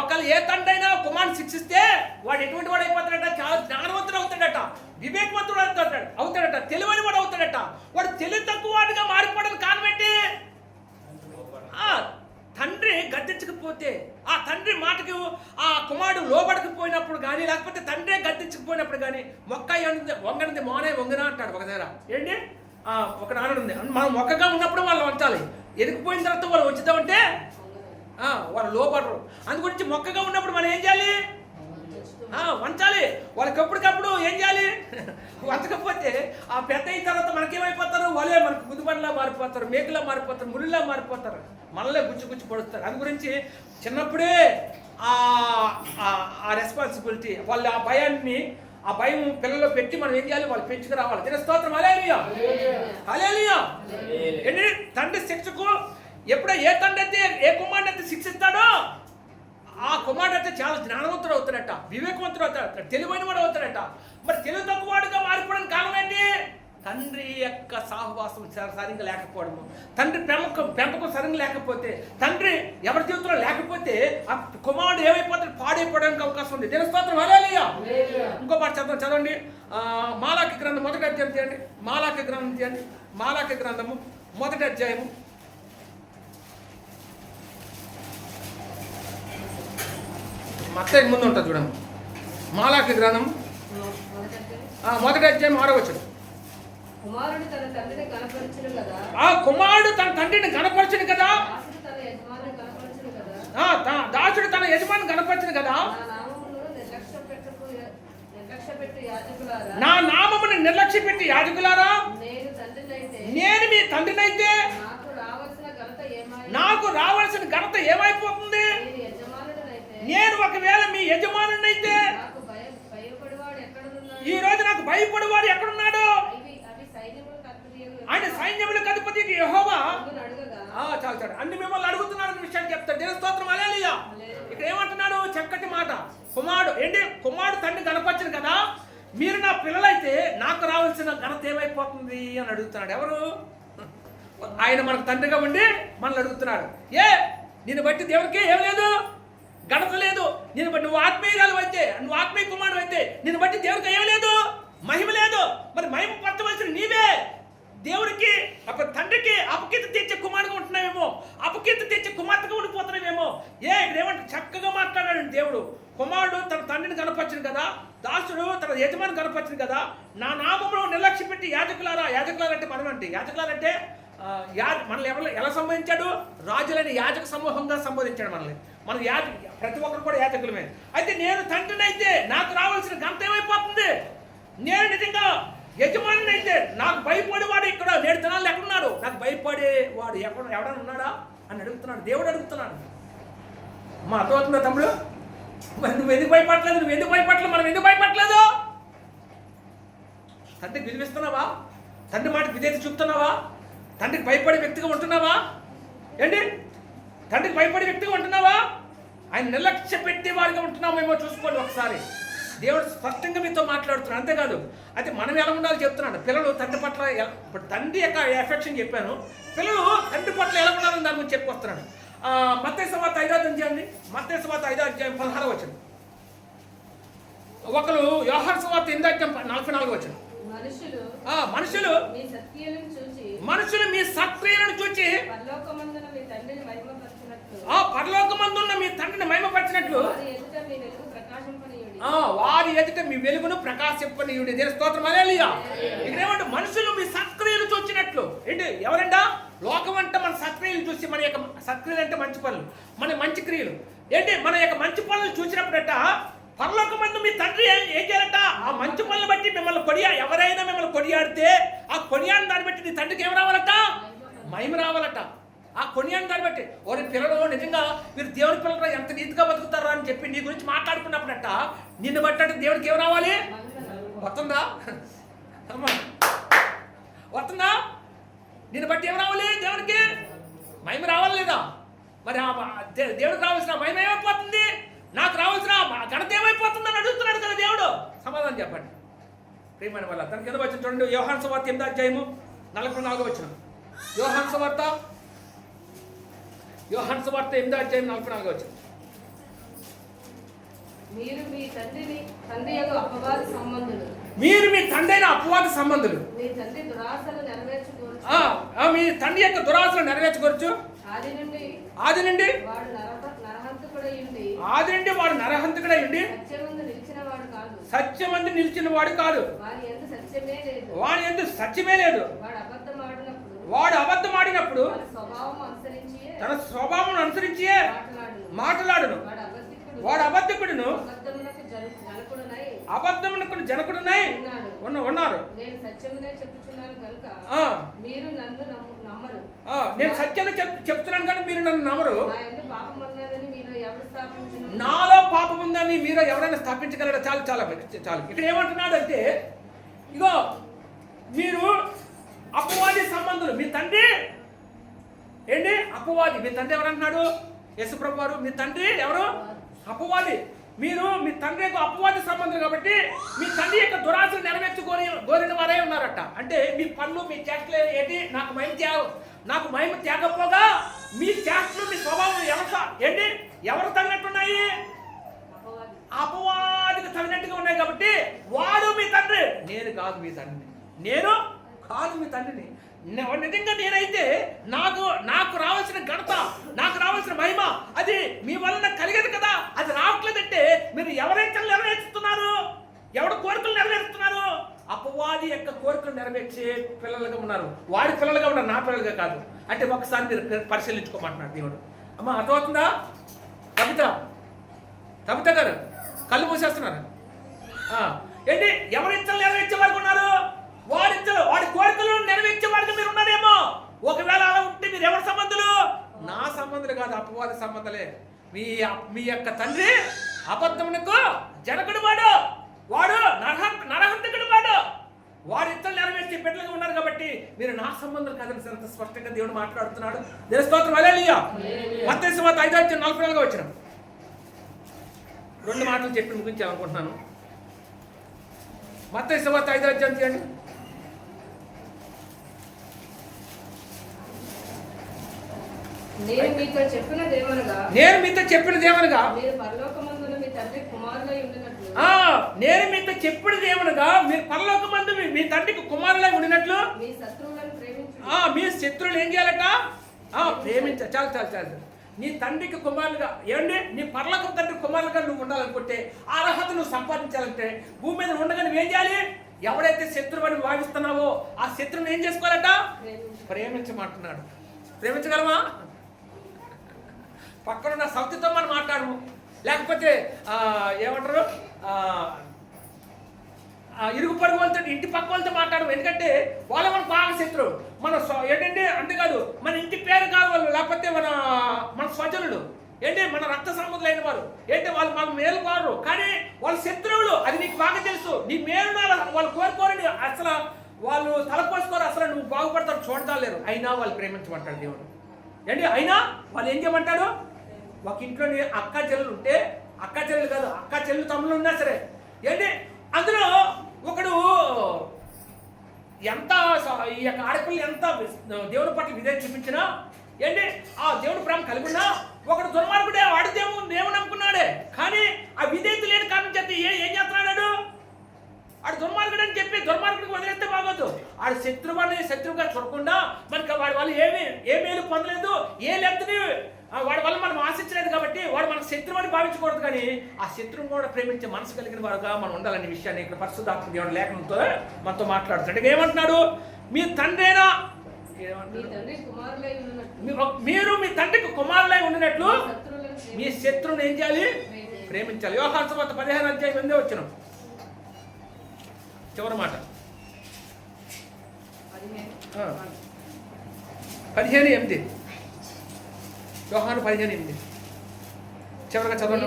ఒకళ్ళు ఏ తండ్రి అయినా కుమారుని శిక్షిస్తే వాడు ఎటువంటి వాడు అయిపోతాడట? చాలా జ్ఞానవంతుడు అవుతాడట, వివేకవంతుడు అవుతాడట, తెలివైన వాడు అవుతాడట. వాడు తెలివి తక్కువ వాడిగా మారిపోవడానికి కారణం ఏంటి? తండ్రి గద్దించకపోతే, ఆ తండ్రి మాటకు ఆ కుమారుడు లోబడకపోయినప్పుడు కానీ, లేకపోతే తండ్రి గద్దించకపోయినప్పుడు కానీ, మొక్క వంగనిది మోనే వంగనా అంటాడు ఒక దగ్గర. ఏంటి ఒక నాన్న ఉంది. మనం మొక్కగా ఉన్నప్పుడు వాళ్ళు వంచాలి, ఎదిగిపోయిన తర్వాత వాళ్ళు వంచుతామంటే వాళ్ళు లోపడరు. అందుగురించి మొక్కగా ఉన్నప్పుడు మనం ఏం చేయాలి? వంచాలి. వాళ్ళకి ఎప్పటికప్పుడు ఏం చేయాలి? వంచకపోతే ఆ పెద్ద అయిన తర్వాత మనకేమైపోతారు? వాళ్ళే మనకు గుదిబండలా మారిపోతారు, మేకలా మారిపోతారు, ముళ్ళలా మారిపోతారు, మనలే గుచ్చి పడుస్తారు. అందు గురించి చిన్నప్పుడే ఆ రెస్పాన్సిబిలిటీ వాళ్ళు ఆ భయం పిల్లల్లో పెట్టి మనం ఏం చేయాలి? వాళ్ళు పెంచుకు రావాలి. దేవుని స్తోత్రం హల్లెలూయా. హల్లెలూయా. ఏంటి తండ్రి శిక్షకు ఎప్పుడో ఏ తండ్రి అయితే ఏ కుమారుడు అయితే శిక్షిస్తాడో ఆ కుమారుడు అయితే చాలా జ్ఞానవంతుడు అవుతాడట, వివేకవంతుడు అవుతాడట, తెలివైన వాడు అవుతాడట. మరి తెలివి తక్కువ వాడుగా మారిపోవడానికి కారణం ఏంటి? తండ్రి యొక్క సహవాసం సరిగ్గా లేకపోవడము, తండ్రి పెంపకం సరిగ్గా లేకపోతే, తండ్రి ఎవరి జీవితంలో లేకపోతే ఆ కుమారుడు ఏమైపోతాడు? పాడైపోవడానికి అవకాశం ఉంది. దేవుని స్తోత్రం హల్లెలూయా. ఇంకో మాట చదవండి. మాలాకి గ్రంథం 1వ అధ్యాయం తీయండి. మాలాకి గ్రంథము 1వ అధ్యాయము. మత్తయి ముందు ఉంటుంది చూడండి. మాలాకి గ్రంథం 1వ అధ్యాయం 6వ వచనం. కుమారుడు తన తండ్రిని కనపరచును కదా, దాసుడు తన యజమాని కనపరచును కదా, నా నామమును నిర్లక్ష్య పెట్టి యాజకులారా, నేను మీ తండ్రినైతే నాకు రావాల్సిన ఘనత ఏమైపోతుంది? నేను ఒకవేళ మీ యజమానునైతే ఈ రోజు నాకు భయపడేవాడు ఎక్కడున్నాడు? ఆయన సైన్యములకు అధిపతి యెహోవా. చాలు అన్ని మిమ్మల్ని అడుగుతున్నాడు విషయాన్ని చెప్తాడు. దేవుని స్తోత్రం హల్లెలూయా. ఇక్కడ ఏమంటున్నాడు? చక్కటి మాట. కుమారుడు తండ్రి కనపరచను కదా, మీరు నా పిల్లలైతే నాకు రావాల్సిన ఘనత ఏమైపోతుంది అని అడుగుతున్నాడు. ఎవరు? ఆయన మనకు తండ్రిగా ఉండి మనల్ని అడుగుతున్నాడు. నిన్ను బట్టి దేవుడికి ఏం లేదు, ఘనత లేదు. నిన్ను బట్టి నువ్వు ఆత్మీయురాలు అయితే, నువ్వు ఆత్మీయ కుమారుడు అయితే నిన్ను బట్టి దేవుడికి ఏం లేదు, మహిమ లేదు. మరి మహిమ పరచవలసిన నీవే. దేవుడికి అప్పుడు తండ్రికి అపకీర్తి తెచ్చే కుమారుడుగా ఉంటున్నామేమో, అపకీర్తి తెచ్చే కుమార్తెగా ఉండిపోతున్నామేమో. ఏమంటే చక్కగా మాట్లాడాడు దేవుడు. కుమారుడు తన తండ్రిని కనపరచను కదా, దాసుడు తన యజమాని కనపరచను కదా, నా నామంలో నిర్లక్ష్య పెట్టి యాజకులారా అంటే మనమంటే యాజకులారంటే మనల్ని ఎవరు ఎలా సంబోధించాడు? రాజులని యాజక సమూహంగా సంబోధించాడు మనల్ని. మనం ప్రతి ఒక్కరు కూడా యాజకులమే. అయితే నేను తండ్రిని అయితే నాకు రావాల్సిన గంట ఏమైపోతుంది? నేను నిజంగా యజమాని అయితే నాకు భయపడేవాడు ఇక్కడ 7 దినాలు ఎక్కడున్నాడు? నాకు భయపడేవాడు ఎవడన్నా ఉన్నాడా అని అడుగుతున్నాడు దేవుడు, అడుగుతున్నాడు. అమ్మ అర్థమవుతుందా తమ్ముడు? మరి నువ్వు ఎందుకు భయపడలేదు? మనం ఎందుకు భయపడలేదు? తండ్రికి విలువిస్తున్నావా? తండ్రి మాట విధేయత చూపుతున్నావా? తండ్రికి భయపడే వ్యక్తిగా ఉంటున్నావా? ఏంటి? తండ్రికి భయపడే వ్యక్తిగా ఉంటున్నావా? ఆయన నిర్లక్ష్య పెట్టే వారిగా ఉంటున్నామేమో చూసుకోండి ఒకసారి. దేవుడు స్పష్టంగా మీతో మాట్లాడుతున్నాడు. అంతేకాదు అయితే మనం ఎలా ఉండాలో చెప్తున్నాడు. పిల్లలు తండ్రి పట్ల, ఇప్పుడు తండ్రి యొక్క ఎఫెక్షన్ చెప్పాను, పిల్లలు తండ్రి పట్ల ఎలా ఉండాలని దాని గురించి చెప్పుకొస్తున్నాడు. మత్తయి సువార్త 5వ అధ్యాయం, మత్తయి సువార్త 5వ అధ్యాయం 16వ వచనం. ఒకరు యోహాను సువార్త 8వ అధ్యాయం 44వ వచనం. మనుషులు మీ సత్క్రియలను చూచి పరలోకమందున్న మీ తండ్రిని మహిమపరిచినట్లు వారి ఎదుట మీ వెలుగును ప్రకాశింపనీయుడి. దేని స్తోత్రం, హల్లెలూయా. ఇక్కడ ఏమంటే మనుషులు మీ సత్క్రియలు చూచినట్లు. ఏంటి? ఎవరంట? లోకం అంటే మన సత్క్రియలు చూసి, మన యొక్క సత్క్రియలు అంటే మంచి పనులు, మన మంచి క్రియలు ఏంటి, మన యొక్క మంచి పనులు చూసినప్పుడట పరలోకమందు మీ తండ్రి ఏం చేయాలట? ఆ మంచి పనులు బట్టి మిమ్మల్ని ఎవరైనా మిమ్మల్ని కొనియాడితే ఆ కొనియాడిన దాన్ని బట్టి నీ తండ్రికి ఏం రావాలట? మహిమ రావాలట. ఆ కొనియాడిన దాన్ని బట్టి వారి పిల్లలు నిజంగా మీరు దేవుడి పిల్లలు ఎంత నీతిగా బతుకుతారా అని చెప్పి నీ గురించి మాట్లాడుకున్నప్పుడట నిన్ను బట్టి దేవుడికి ఏం రావాలి? వస్తుందా? వస్తుందా? నిన్ను బట్టి ఏం రావాలి? దేవుడికి మహిమ రావాలి లేదా? మరి దేవుడికి రావాల్సిన మహిమ ఏమైపోతుంది? నాకు రావాల్సిన ఘనత ఏమైపోతుందని అడుగుతున్నాడు కదా దేవుడు. సమాధానం చెప్పండి ప్రియమైన వాళ్ళ. దాని కింద వచ్చిన చూడండి, యోహాను సువార్త 8వ అధ్యాయము 44వ వచనం. యోహాను సువార్త 8వ అధ్యాయం 44వ వచనం. మీరు మీ తండ్రి యొక్క అపవాద సంబంధులు. మీ తండ్రి దురాశలు నెరవేర్చుకోవచ్చు. ఆది నుండి వాడు నరహంతకుడై ఉండి సత్యమందు నిలిచిన వాడు కాదు. వాడి యందు సత్యమే లేదు. వాడు అబద్ధం ఆడినప్పుడు తన స్వభావం అనుసరించి మాట్లాడును. వాడు అబద్ధకుడును, అబద్ధమునకు జనకుడునై ఉన్నారు. నేను సత్యాన్ని చెప్తున్నాను కానీ మీరు నన్ను నమ్మరు. నాలో పాపం ఉందని మీరు ఎవరైనా స్థాపించగలరా? చాలు చాలా చాలు. ఇక్కడ ఏమంటున్నాడు అంటే, ఇగో మీరు అపవాది సంబంధులు. మీ తండ్రి ఏంటి? అపవాది. మీ తండ్రి ఎవరంటున్నాడు? యేసుప్రభు వారు. మీ తండ్రి ఎవరు? అపవాది. మీరు మీ తండ్రి యొక్క అపవాది సంబంధం కాబట్టి మీ తండ్రి యొక్క దురాశలు నెరవేర్చుకోరిన వారే ఉన్నారట. అంటే మీ పనులు, మీ చేష్టలు ఏంటి? నాకు మహిమ త్యాగపోగా మీ చేష్టలు, మీ స్వభావం ఏంటి? ఎవరు తగినట్టున్నాయి? అపవాదికి తగినట్టుగా ఉన్నాయి కాబట్టి వాడు మీ తండ్రి. నేను కాదు మీ తండ్రిని. నిజంగా నేనైతే నాకు రావాల్సిన ఘనత, నాకు రావాల్సిన మహిమ అది మీ వలన కలిగదు కదా. అది రావట్లేదంటే మీరు ఎవరైతే నెరవేరుస్తున్నారు? ఎవడు కోరికలు నెరవేరుస్తున్నారు? అపవాది యొక్క కోరికలు నెరవేర్చే పిల్లలుగా ఉన్నారు. వాడి పిల్లలుగా ఉన్నారు, నా పిల్లలుగా కాదు. అంటే ఒకసారి మీరు పరిశీలించుకోమంటున్నారు దేవుడు. అమ్మ అర్థమవుతుందా? కవిత గారు కళ్ళు మూసేస్తున్నారు. ఏంటి? ఎవరి ఇచ్చలు నెరవేర్చే వారికి ఉన్నారు? వాడి కోరికలు నెరవేర్చే వారికి మీరు ఉన్నారేమో. ఒకవేళ అలా ఉంటే మీరు ఎవరి సంబంధులు? నా సంబంధులు కాదు, అపవాది సంబంధులే. మీ యొక్క తండ్రి అబద్ధమునకు జనకుడు వాడు నరహంతకుడు వాడి ఇద్దరు నెరవేర్చే బిడ్డలుగా ఉన్నారు కాబట్టి మీరు నా సంబంధం కాదని అంత స్పష్టంగా దేవుడు మాట్లాడుతున్నాడు. దేవుని స్తోత్రం, హల్లెలూయా. మత్తయి సువార్త 5వ అధ్యాయం 44వ వచనం. 2 మాటలు చెప్పి ముగించాలనుకుంటున్నాను. మత్తయి సువార్త 5వ అధ్యాయం చేయండి. నేను మీతో చెప్పినదేమనగా మీరు పరలోకమందున మీ తండ్రి కుమారులై ఉండినట్లు. నేను మీతో చెప్పినదేమనగా మీరు పరలోకమందు మీ తండ్రికి కుమారులై ఉండినట్లు మీ శత్రువులను మీ శత్రువులు ఏం చేయాలట? ప్రేమించాలి. చాలు చాలు చాలు. నీ తండ్రికి కుమారులుగా ఏమండి, నీ పరలోకపు తండ్రి కుమారులుగా నువ్వు ఉండాలనుకుంటే, ఆ అర్హత నువ్వు సంపాదించాలంటే భూమి మీద ఉండగా నువ్వేం చేయాలి? ఎవడైతే శత్రువు అని భావిస్తున్నావో ఆ శత్రువుని ఏం చేసుకోవాలట? ప్రేమించమంటున్నాడు. ప్రేమించగలమా? పక్కనున్న సౌతితో మనం మాట్లాడము, లేకపోతే ఏమంటారు ఇరుగు పరుగు వాళ్ళతో, ఇంటి పక్క వాళ్ళతో మాట్లాడము. ఎందుకంటే వాళ్ళ మనకు బాగా శత్రువు. మన ఏంటంటే అంతేకాదు, మన ఇంటి పేరు కాదు వాళ్ళు, లేకపోతే మన స్వజనులు ఏంటి, మన రక్త సంబంధులైన వారు ఏంటి, వాళ్ళు మన మేలు కోరు, కానీ వాళ్ళ శత్రువులు. అది నీకు బాగా తెలుసు. నీ మేలు వాళ్ళు కోరుకోరని అసలు వాళ్ళు తలపోసుకోరు, అసలు నువ్వు బాగుపడతారు చూడతాలేరు. అయినా వాళ్ళు ప్రేమించమంటాడు దేవుడు. ఏంటి అయినా వాళ్ళు ఏం చేయమంటాడు? ఒక ఇంట్లోని అక్క చెల్లెలు ఉంటే, అక్క చెల్లెలు కాదు, అక్క చెల్లెలు తమ్ముళ్ళు ఉన్నా సరే ఏంటి, అందులో ఒకడు ఎంత ఈ యొక్క ఆడపిల్లలు ఎంత దేవుని పట్ల విధేయత చూపించినా ఏంటి, ఆ దేవుని ప్రేమ కలిగి ఉన్నా, ఒకడు దుర్మార్గుడే, వాడి దేవుని నమ్ముకున్నాడే, కానీ ఆ విధేయత లేని కారణం చేస్తే ఏం చేస్తున్నాడు? ఆడు దుర్మార్గుడు అని చెప్పి దుర్మార్గుడికి వదిలేస్తే బాగోదు. ఆడు శత్రువుగా చూడకుండా మనకి వాడి వల్ల ఏ మేలు పొందలేదు, ఏ లెంతని వాడి వల్ల మనం ఆశించలేదు, కాబట్టి వాడు మనకు శత్రువు అని భావించకూడదు. కానీ ఆ శత్రువుని కూడా ప్రేమించే మనసు కలిగిన వారుగా మనం ఉండాలనే విషయాన్ని ఇక్కడ పరిశుద్ధాత్మ దేవుని లేఖనంతో మనతో మాట్లాడుతాడు. ఏమంటున్నాడు? మీ తండ్రేనా, మీరు మీ తండ్రికి కుమారులై ఉండినట్లు మీ శత్రువుని ఏం చేయాలి? ప్రేమించాలి. యోహాను సువార్త 15 వచ్చిన చివరి మాట 15:8. యోహాను 15:8 చివరిగా చదవండి.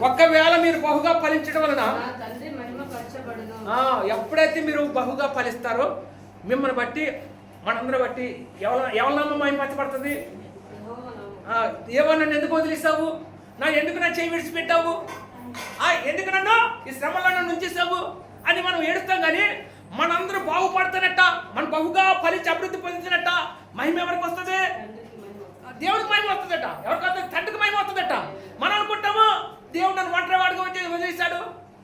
ఒకవేళ మీరు బహుగా ఫలించడం వలన, ఎప్పుడైతే మీరు బహుగా ఫలిస్తారో మిమ్మల్ని బట్టి, మనందరూ బట్టి ఎవరి నామం మహిమపరచబడుతుంది? నన్ను ఎందుకు వదిలేసావు? ఎందుకు నా చేయి విడిచిపెట్టావు? ఎందుకు నన్ను ఈ శ్రమలో నన్ను ఉంచేసావు అని మనం ఏడుస్తాం. కానీ మనందరూ బాగుపడుతున్నట్ట, మనం బహుగా ఫలించి అభివృద్ధి పొందుతున్నట్ట మహిమ ఎవరికి వస్తుంది? దేవుడికి మహిమ వస్తుందట. ఎవరికి వస్తుంది? తండ్రికి మహిమ వస్తుందట. మనం అనుకుంటాము దేవుడు నన్ను ఒంటరి వాడుగా వదిలేశాడు,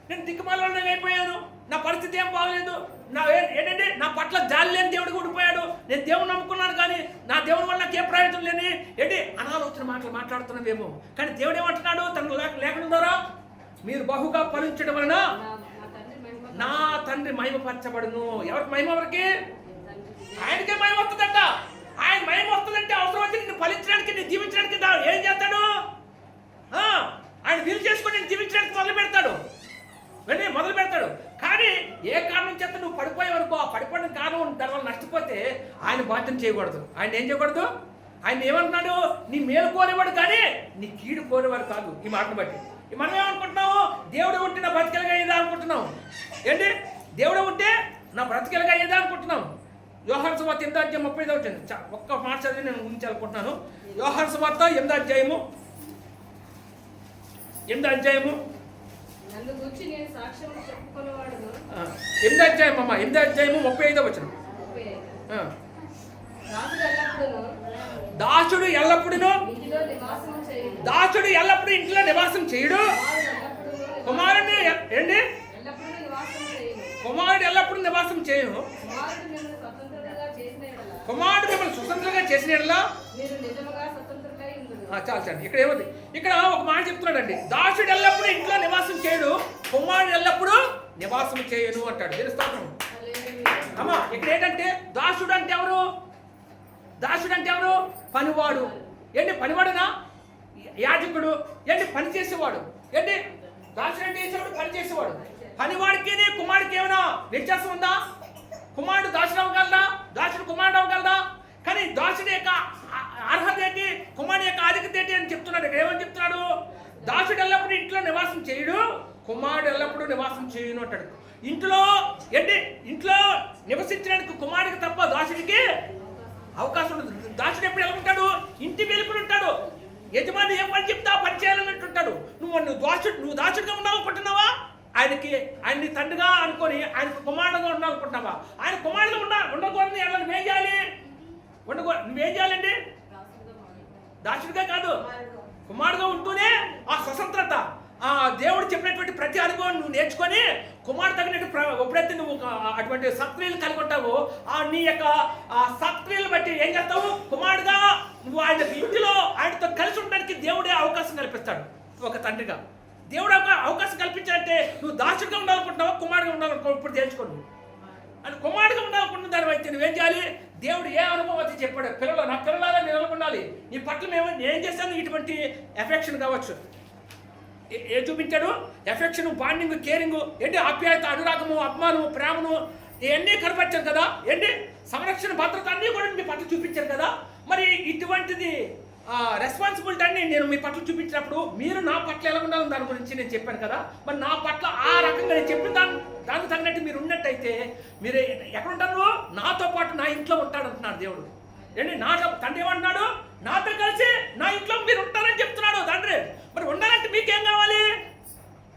నేను దిక్కుమాలను అయిపోయాను, నా పరిస్థితి ఏం బాగలేదు, ఏంటంటే నా పట్ల జాలి లేని దేవుడికి ఉండిపోయాడు, నేను దేవుని నమ్ముకున్నాను కానీ నా దేవుని వల్ల నాకు ఏ ప్రయోజనం లేని ఏంటి అనాలోచన మాటలు మాట్లాడుతున్నామేమో. కానీ దేవుడు ఏమంటున్నాడు తన లేఖనం ద్వారా? మీరు బహుగా ఫలించడం వలన నా తండ్రి మహిమపరచబడును. ఎవరికి మహిమ? ఎవరికి? ఆయనకే మహిమ వస్తుందట. ఆయన మహిమ వస్తుందంటే అవసరం వచ్చి నిన్ను ఫలించడానికి, నిన్ను జీవించడానికి ఏం చేస్తాడు? ఆయన వీలు చేసుకొని నేను జీవించడానికి మొదలు పెడతాడు. కానీ ఏ కారణం చేత నువ్వు పడిపోయావు అనుకో, ఆ పడిపోయిన కారణం దానివల్ల నష్టపోతే ఆయన బాధ్యత చేయకూడదు. ఆయన ఏం చేయకూడదు? ఆయన ఏమంటున్నాడు? నీ మేలు కోరేవాడు కానీ నీ కీడు కోరేవాడు కాదు. ఈ మాటను బట్టి మనం ఏమనుకుంటున్నావు? దేవుడు ఉంటే నా బ్రతికెలుగా అయ్యేదా అనుకుంటున్నాం. ఏంటి? దేవుడు ఉంటే నా బ్రతికెలుగా అయ్యేదా అనుకుంటున్నాం. యోహాను సువార్త 8:35 వచ్చింది. ఒక్క మాట చదివి నేను ఉంచాలనుకుంటున్నాను. యోహాను సువార్త 8వ అధ్యాయము 8వ అధ్యాయము 35వ వచనం. దాసుడు ఎల్లప్పుడూ ఇంట్లో నివాసం చేయుడు, కుమారుడు ఎల్లప్పుడూ నివాసం చేయను. కుమారుడు మిమ్మల్ని స్వతంత్రంగా చేసిన చాలు. ఇక్కడ ఏముంది? ఇక్కడ ఒక మాట చెప్తున్నాడండి. దాసుడు ఎల్లప్పుడూ ఇంట్లో నివాసం చేయడు, కుమారుడు ఎల్లప్పుడూ నివాసం చేయను అంటాడు. తెలుస్తాను అమ్మా. ఇక్కడ ఏంటంటే దాసుడు అంటే ఎవరు? దాసుడు అంటే ఎవరు? పనివాడు. ఏంటి పనివాడునా? యాజకుడు. ఏంటి పని చేసేవాడు. ఏంటి దాసుడు అంటే చేసేవాడు? పని చేసేవాడు. పనివాడికి కుమారుడికి ఏమైనా వ్యత్యాసం ఉందా? కుమారుడు దాసుడు అవ్వగలదా? దాసుడు కుమారుడు అవ్వగలదా? కానీ దాసుడి యొక్క అర్హత ఏంటి, కుమారుడు యొక్క ఆధిక్యత ఏంటి అని చెప్తున్నాడు. ఇక్కడ ఏమని చెప్తున్నాడు? దాసుడు ఎల్లప్పుడూ ఇంట్లో నివాసం చేయుడు, కుమారుడు ఎల్లప్పుడూ నివాసం చేయును అంటాడు. ఇంట్లో ఏంటి? ఇంట్లో నివసించడానికి కుమారుడికి తప్ప దాసుడికి అవకాశం ఉండదు. దాసుడు ఎప్పుడు ఎలా ఉంటాడు? ఇంటి వెలుపల ఉంటాడు. యజమాని ఏం పని చెప్తా పని చేయాలన్నట్టుంటాడు. నువ్వు దాసుడిగా ఉండాలనుకుంటున్నావా? ఆయన్ని తండ్రిగా అనుకొని ఆయనకు కుమారుడుగా ఉండాలనుకుంటున్నావా? ఆయన కుమారుడుగా ఉండకూడదు. ఎలా నువ్వేం చేయాలి? నువ్వేం చేయాలండి? దాసుడిగా కాదు, కుమారుడుగా ఉంటూనే ఆ స్వతంత్రత, దేవుడు చెప్పినటువంటి ప్రతి అనుభవం నువ్వు నేర్చుకొని కుమారుడు తగినట్టు ఎప్పుడైతే నువ్వు అటువంటి సత్క్రియలు కలిగి ఉంటావో నీ యొక్క సత్క్రియలు బట్టి ఏం చేస్తావు? కుమారుడుగా నువ్వు ఆయన ఇంటిలో ఆయనతో కలిసి ఉండడానికి దేవుడే అవకాశం కల్పిస్తాడు. ఒక తండ్రిగా దేవుడు అవకాశం కల్పించాలంటే నువ్వు దాసుడిగా ఉండాలనుకుంటున్నావా, కుమారుడుగా ఉండాలనుకో? ఇప్పుడు తెలుసుకోండి. అని కుమారుడుగా ఉండాలనుకుంటున్న దాని అయితే నువ్వేం చేయాలి? దేవుడు ఏ అనుభవం అయితే చెప్పాడు, పిల్లలు నా పిల్లలాగా నేను ఉండాలి, నీ పట్ల నేను చేశాను ఇటువంటి ఎఫెక్షన్ కావచ్చు. ఏ చూపించాడు? ఎఫెక్షన్, బాండింగ్, కేరింగ్, ఏంటి ఆప్యాయత, అనురాగము, అభిమానము, ప్రేమను ఇవన్నీ కనపరిచారు కదా. ఏంటి సంరక్షణ, భద్రత అన్నీ కూడా మీ పట్ల చూపించారు కదా. మరి ఇటువంటిది రెస్పాన్సిబిలిటీ అన్ని నేను మీ పట్ల చూపించినప్పుడు మీరు నా పట్ల ఎలా ఉండాలని దాని గురించి నేను చెప్పాను కదా. మరి నా పట్ల ఆ రకంగా నేను చెప్పిన దానికి తగినట్టు మీరు ఉన్నట్టయితే మీరు ఎక్కడ ఉంటారు? నాతో పాటు నా ఇంట్లో ఉంటాడు అంటున్నాడు దేవుడు. ఏంటి తండ్రి ఏమంటున్నాడు? నాతో కలిసి నా ఇంట్లో మీరు ఉంటారని చెప్తున్నాడు తండ్రి. మరి ఉండాలంటే మీకేం కావాలి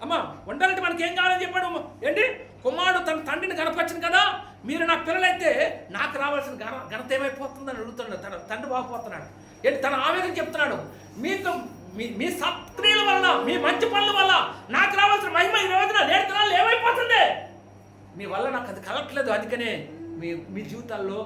అమ్మా? ఉండాలంటే మనకి ఏం కావాలని చెప్పాడు? ఏంటి? కుమారుడు తన తండ్రిని కనపరిచింది కదా. మీరు నా పిల్లలైతే నాకు రావాల్సిన ఘనత ఏమైపోతుందని అడుగుతున్నాడు. తండ్రి బాగుపోతున్నాడు. ఏంటి? తన ఆవేదన చెప్తున్నాడు. మీకు మీ సత్క్రియల వల్ల, మీ మంచి పనుల వల్ల నాకు రావాల్సిన మహిమ ఈ రోజున నేర్చుకున్నాను ఏమైపోతుంది? మీ వల్ల నాకు అది కలగట్లేదు. అందుకనే మీ జీవితాల్లో